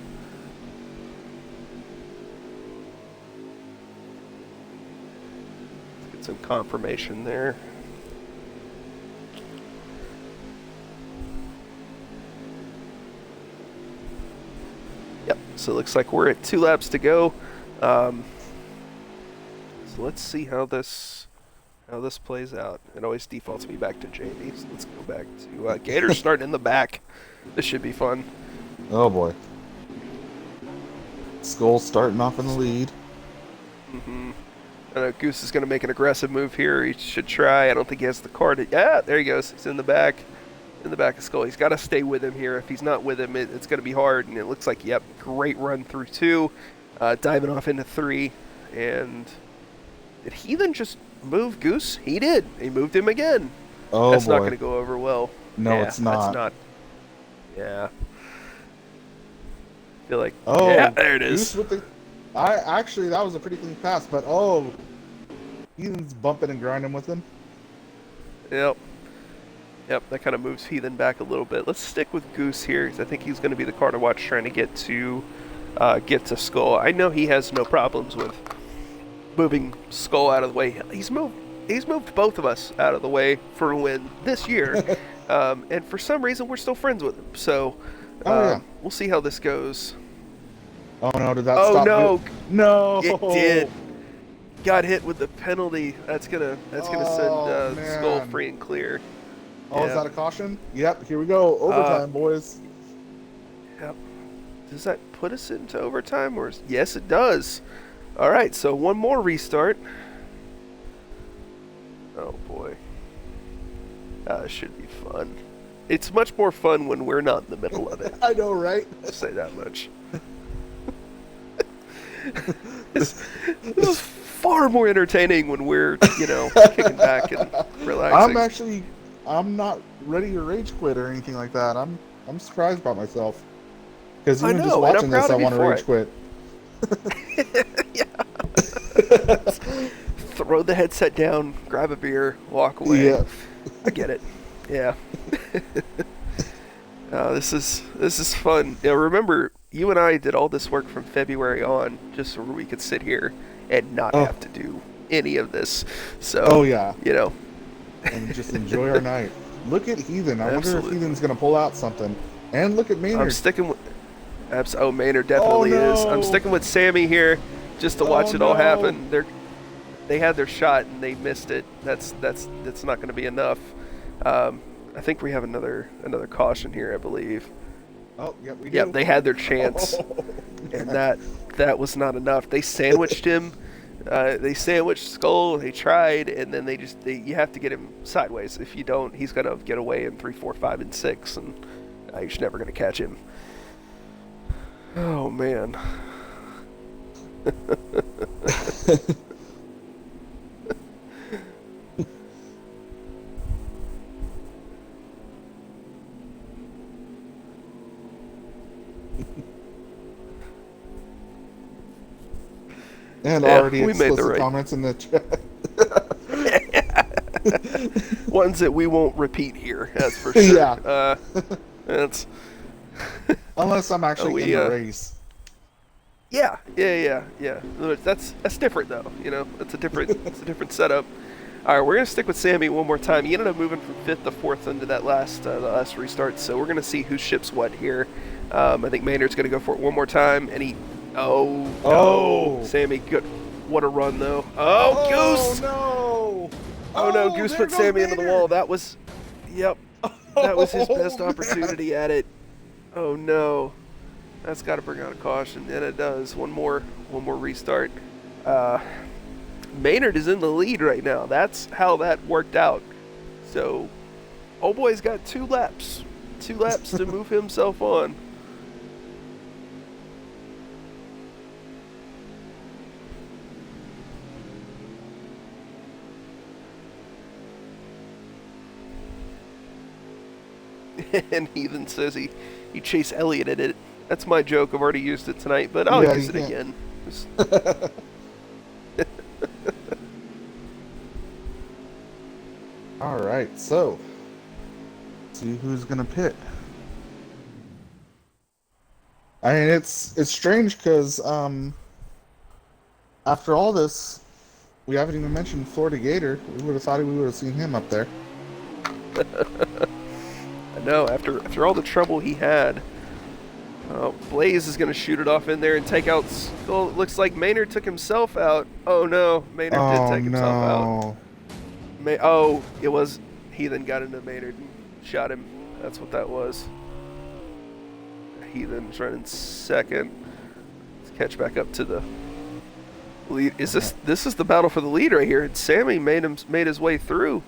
Let's get some confirmation there. Yep. So it looks like we're at 2 laps to go. So let's see how this plays out. It always defaults me back to Jamie. So let's go back to Gator's starting in the back. This should be fun. Oh boy. Skull starting off in the lead. I know Goose is going to make an aggressive move here. He should try. I don't think he has the car to... Yeah, there he goes. He's in the back of Skull. He's got to stay with him here. If he's not with him, it's going to be hard. And it looks like, yep, great run through 2. Diving off into 3. And did Heathen just move Goose? He did. He moved him again. Oh, that's boy. not going to go over well. No, yeah, it's not. That's not. Yeah. I feel like... Oh, yeah, there it is. Goose with the... Actually, that was a pretty clean pass, but Heathen's bumping and grinding with him. Yep. Yep, that kind of moves Heathen back a little bit. Let's stick with Goose here, because I think he's going to be the car to watch trying to get to Skull. I know he has no problems with moving Skull out of the way. He's moved both of us out of the way for a win this year. And for some reason, we're still friends with him. So we'll see how this goes. Oh no, did that stop? Oh no. No! It did. Got hit with the penalty. That's gonna send Skull free and clear. Oh, yeah. Is that a caution? Yep, here we go. Overtime, boys. Yep. Does that put us into overtime? Yes, it does. All right, so one more restart. Oh, boy. This should be fun. It's much more fun when we're not in the middle of it. I know, right? I'll say that much. This is far more entertaining when we're, kicking back and relaxing. I'm not ready to rage quit or anything like that. I'm surprised about myself. Because even just watching this, I want to rage quit. Yeah. Throw the headset down, grab a beer, walk away. Yeah. I get it. Yeah. This is fun. Now remember, you and I did all this work from February on just so we could sit here and not have to do any of this. So, and just enjoy our night. Look at Heathen. I wonder if Heathen's going to pull out something. And look at Maynard. I'm sticking with... Maynard definitely is. I'm sticking with Sammy here just to watch it all happen. They had their shot and they missed it. That's not going to be enough. I think we have another caution here, I believe. Oh, yep, we do. Yep, they had their chance, and that was not enough. They sandwiched him. They sandwiched Skull. They tried, and then you have to get him sideways. If you don't, he's gonna get away in 3, 4, 5, and 6, and you're just never gonna catch him. Oh man. And already we made the explicit right comments in the chat. Ones that we won't repeat here, that's for sure. Yeah. That's Unless I'm actually in the race. Yeah. That's different though. It's a different setup. All right, we're gonna stick with Sammy one more time. He ended up moving from 5th to 4th into that last restart, so we're gonna see who ships what here. I think Maynard's gonna go for it one more time, and he. Oh, Sammy, good. What a run though. Goose. No. Oh no, Goose put Sammy into the wall. That was, that was his best opportunity at it. Oh no, that's got to bring out a caution, and it does. One more restart. Maynard is in the lead right now. That's how that worked out. So, old boy's got 2 laps to move himself on. And Heathen says he chased Elliott at it. That's my joke. I've already used it tonight, but I'll use it again. All right, so see who's gonna pit. I mean, it's strange because after all this, we haven't even mentioned Florida Gator. We would have thought we would have seen him up there. I know, after all the trouble he had, Blaze is going to shoot it off in there and take out Skull. It looks like Maynard took himself out. Oh no, Maynard did Oh take himself out. no! Oh, it was Heathen got into Maynard and shot him. That's what that was. Heathen's running second. Let's catch back up to the lead. This is the battle for the lead right here? And Sammy made his way through.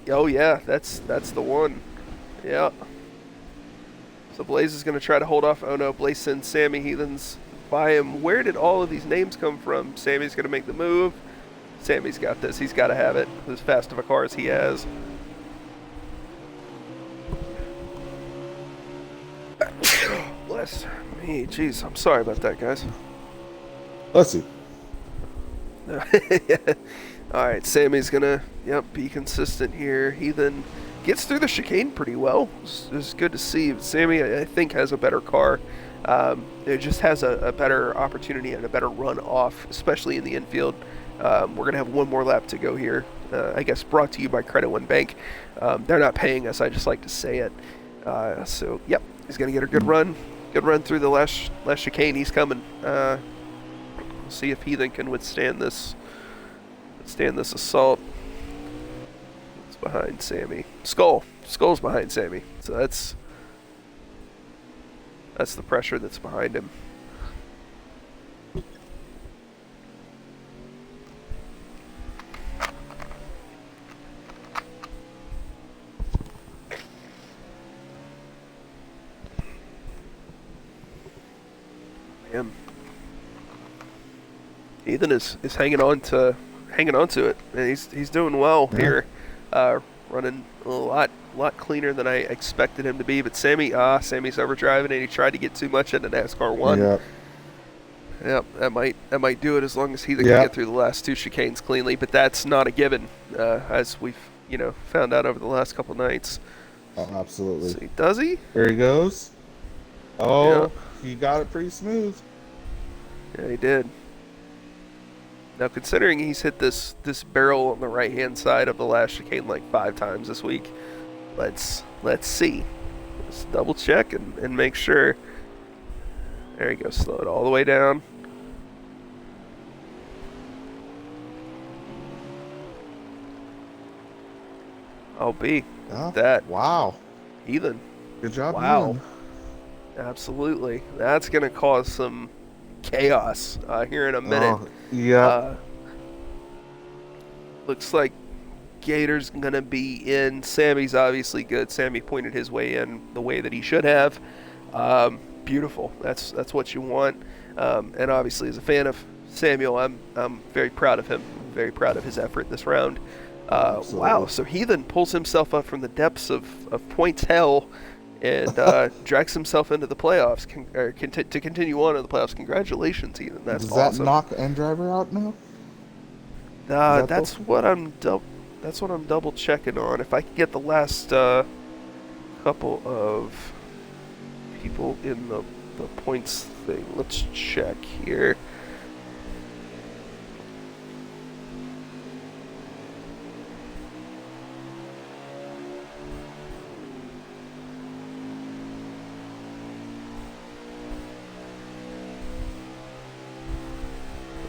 Oh yeah, that's the one. Yeah. So Blaze is going to try to hold off. Oh no, Blaze sends Sammy. Heathen's by him. Where did all of these names come from? Sammy's going to make the move. Sammy's got this. He's got to have it. As fast of a car as he has. Bless me. Jeez, I'm sorry about that, guys. Let's see. Yeah. All right, Sammy's gonna, be consistent here. He then gets through the chicane pretty well. It's good to see. Sammy, I think, has a better car. It just has a better opportunity and a better run off, especially in the infield. We're gonna have one more lap to go here. I guess brought to you by Credit One Bank. They're not paying us. I just like to say it. So, he's gonna get a good run. Good run through the last chicane. He's coming. We'll see if Heathen can withstand this assault. It's behind Sammy. Skull's behind Sammy. So that's the pressure that's behind him. Man. Ethan is hanging on to it, and he's doing well here, running a lot cleaner than I expected him to be. But Sammy's overdriving, and he tried to get too much into NASCAR 1. Yep, that might do it as long as he can get through the last two chicanes cleanly. But that's not a given, as we've found out over the last couple nights. Oh, absolutely. See, does he? There he goes. Oh, he got it pretty smooth. Yeah, he did. Now, considering he's hit this barrel on the right-hand side of the last chicane like 5 times this week, let's see. Let's double check and make sure. There you go. Slow it all the way down. I'll be that. Wow. Heathen. Good job. Wow. Heathen. Absolutely. That's going to cause some chaos here in a minute. Looks like Gator's gonna be in. Sammy's obviously good. Sammy pointed his way in the way that he should have. Beautiful. That's what you want. And obviously, as a fan of Samuel, I'm very proud of him. Very proud of his effort this round. Wow. So Heathen pulls himself up from the depths of points hell and drags himself into the playoffs to continue on in the playoffs. Congratulations, Heathen. That's awesome. Does that knock N Driver out now? That's what I'm double checking on. If I can get the last couple of people in the points thing, let's check here.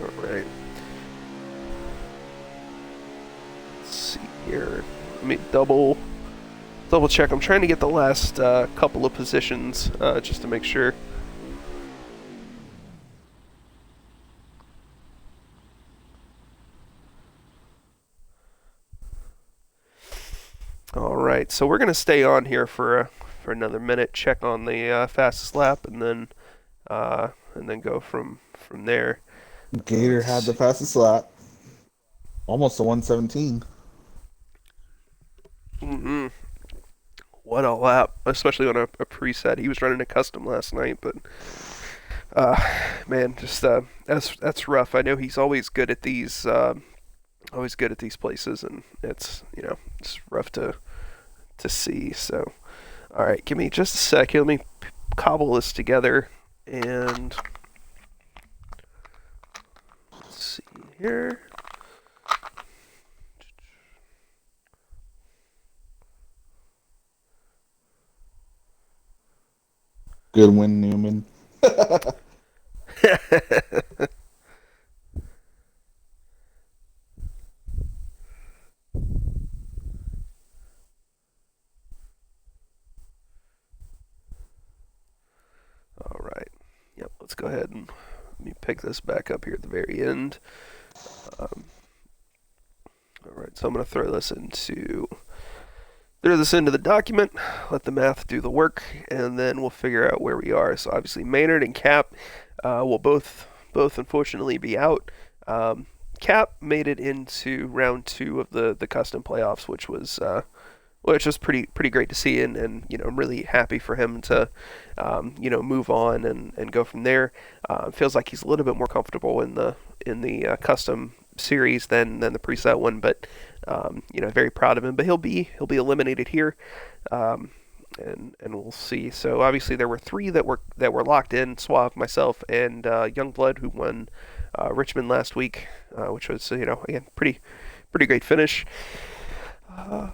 All right. Here, let me double check. I'm trying to get the last couple of positions just to make sure. All right, so we're gonna stay on here for another minute. Check on the fastest lap, and then go from there. Gator had the fastest lap, almost a 117. What a lap, especially on a preset. He was running a custom last night, but man, just that's rough. I know he's always good at these always good at these places, and it's it's rough to see. So, all right, give me just a second. Let me cobble this together, and let's see here. Goodwin Newman. All right. Yep. Let's go ahead and let me pick this back up here at the very end. Um, all right. So I'm going to throw this into the document, let the math do the work, and then we'll figure out where we are. So obviously Maynard and Cap will both unfortunately be out. Cap made it into round two of the custom playoffs, which was pretty great to see, and I'm really happy for him to move on and go from there. Feels like he's a little bit more comfortable in the custom series than the preset one, but very proud of him. But he'll be eliminated here, and we'll see. So obviously there were three that were locked in: Suave, myself, and Youngblood, who won Richmond last week, which was again pretty great finish. Uh,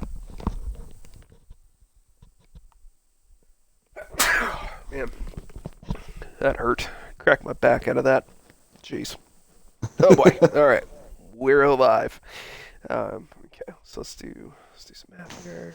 Man, that hurt. Cracked my back out of that. Jeez. Oh boy. All right, we're alive. Okay, so let's do some math here.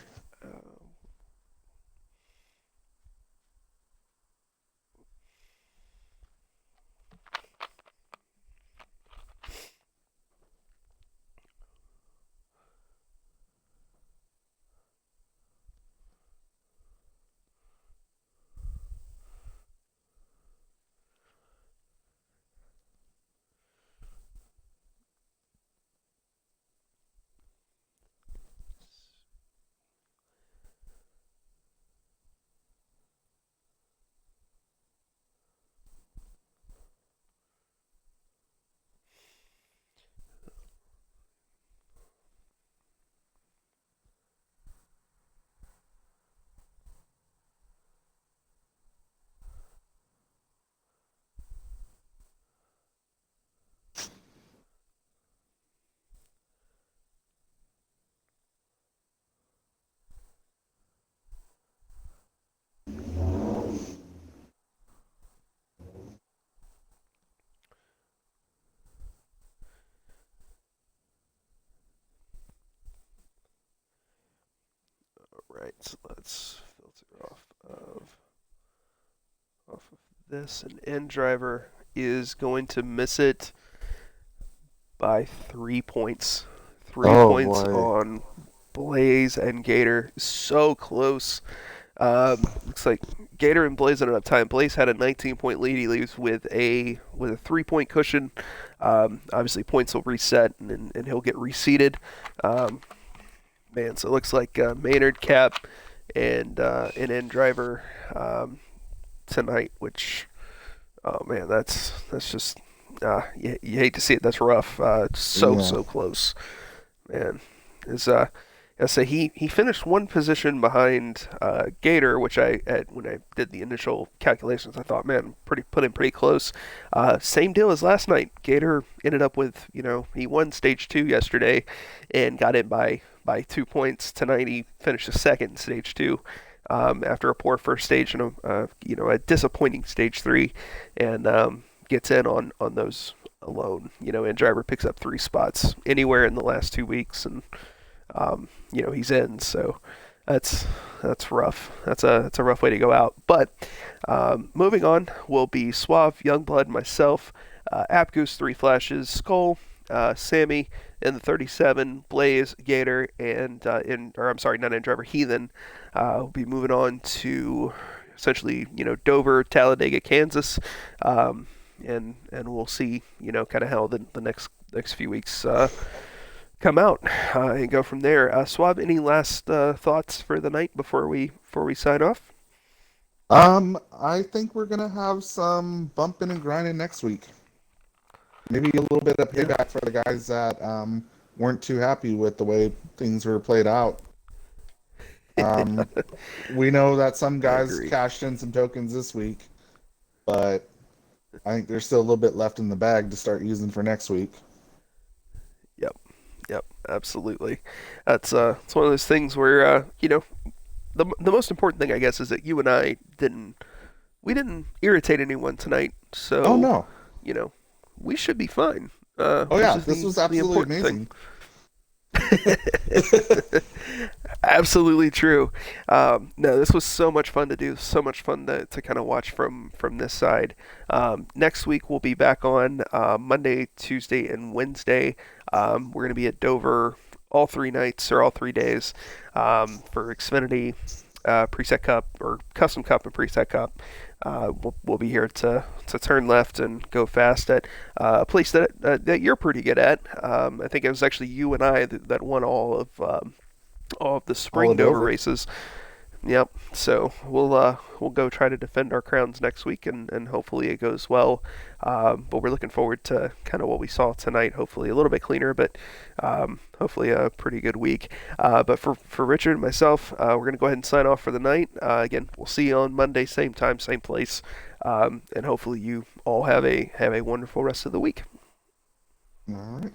Right, so let's filter off of this. An end driver is going to miss it by 3 points. Three Oh points boy. on Blaze and Gator. So close. Looks like Gator and Blaze ended up time. Blaze had a 19-point lead. He leaves with a 3-point cushion. Obviously, points will reset and he'll get reseeded. Man, so it looks like Maynard, Cap, and an end driver tonight. Which, oh man, that's just you hate to see it. That's rough. It's Yeah. so close, man. Is I say he finished one position behind Gator, which when I did the initial calculations, I thought, man, put him pretty close. Same deal as last night. Gator ended up with he won stage two yesterday, and got in by 2 points. Tonight he finished a second in stage two. After a poor first stage and a disappointing stage three, and gets in on those alone. And driver picks up 3 spots anywhere in the last 2 weeks, and he's in. So that's rough. That's a rough way to go out. But moving on will be Suave, Youngblood, myself, Apgoose, Three Flashes, Skull, Sammy in the 37, Blaze, Gator, and I'm sorry, not in driver, Heathen. Will be moving on to essentially Dover, Talladega, Kansas, and we'll see kind of how the next few weeks come out and go from there. Swab, any last thoughts for the night before we sign off? I think we're gonna have some bumping and grinding next week. Maybe a little bit of Yeah. payback for the guys that weren't too happy with the way things were played out. Um, we know that some I guys agree. cashed in some tokens this week, but I think there's still a little bit left in the bag to start using for next week. Yep. Yep. Absolutely. That's it's one of those things where the most important thing I guess is that you and I didn't irritate anyone tonight. Oh So no. you know we should be fine. Oh Which yeah, is this was the absolutely important thing. amazing. Absolutely true. No, this was so much fun to do. So much fun to kind of watch from this side. Next week we'll be back on Monday, Tuesday, and Wednesday. We're gonna be at Dover all 3 nights or all 3 days for Xfinity Preset Cup or Custom Cup and Preset Cup. We'll be here to turn left and go fast at a place that you're pretty good at. I think it was actually you and I that won all of the All spring it Dover over. races. Yep. So we'll go try to defend our crowns next week, and hopefully it goes well. But we're looking forward to kind of what we saw tonight. Hopefully a little bit cleaner, but hopefully a pretty good week. But for Richard and myself, we're gonna go ahead and sign off for the night. Again, we'll see you on Monday, same time, same place, and hopefully you all have a wonderful rest of the week. All right.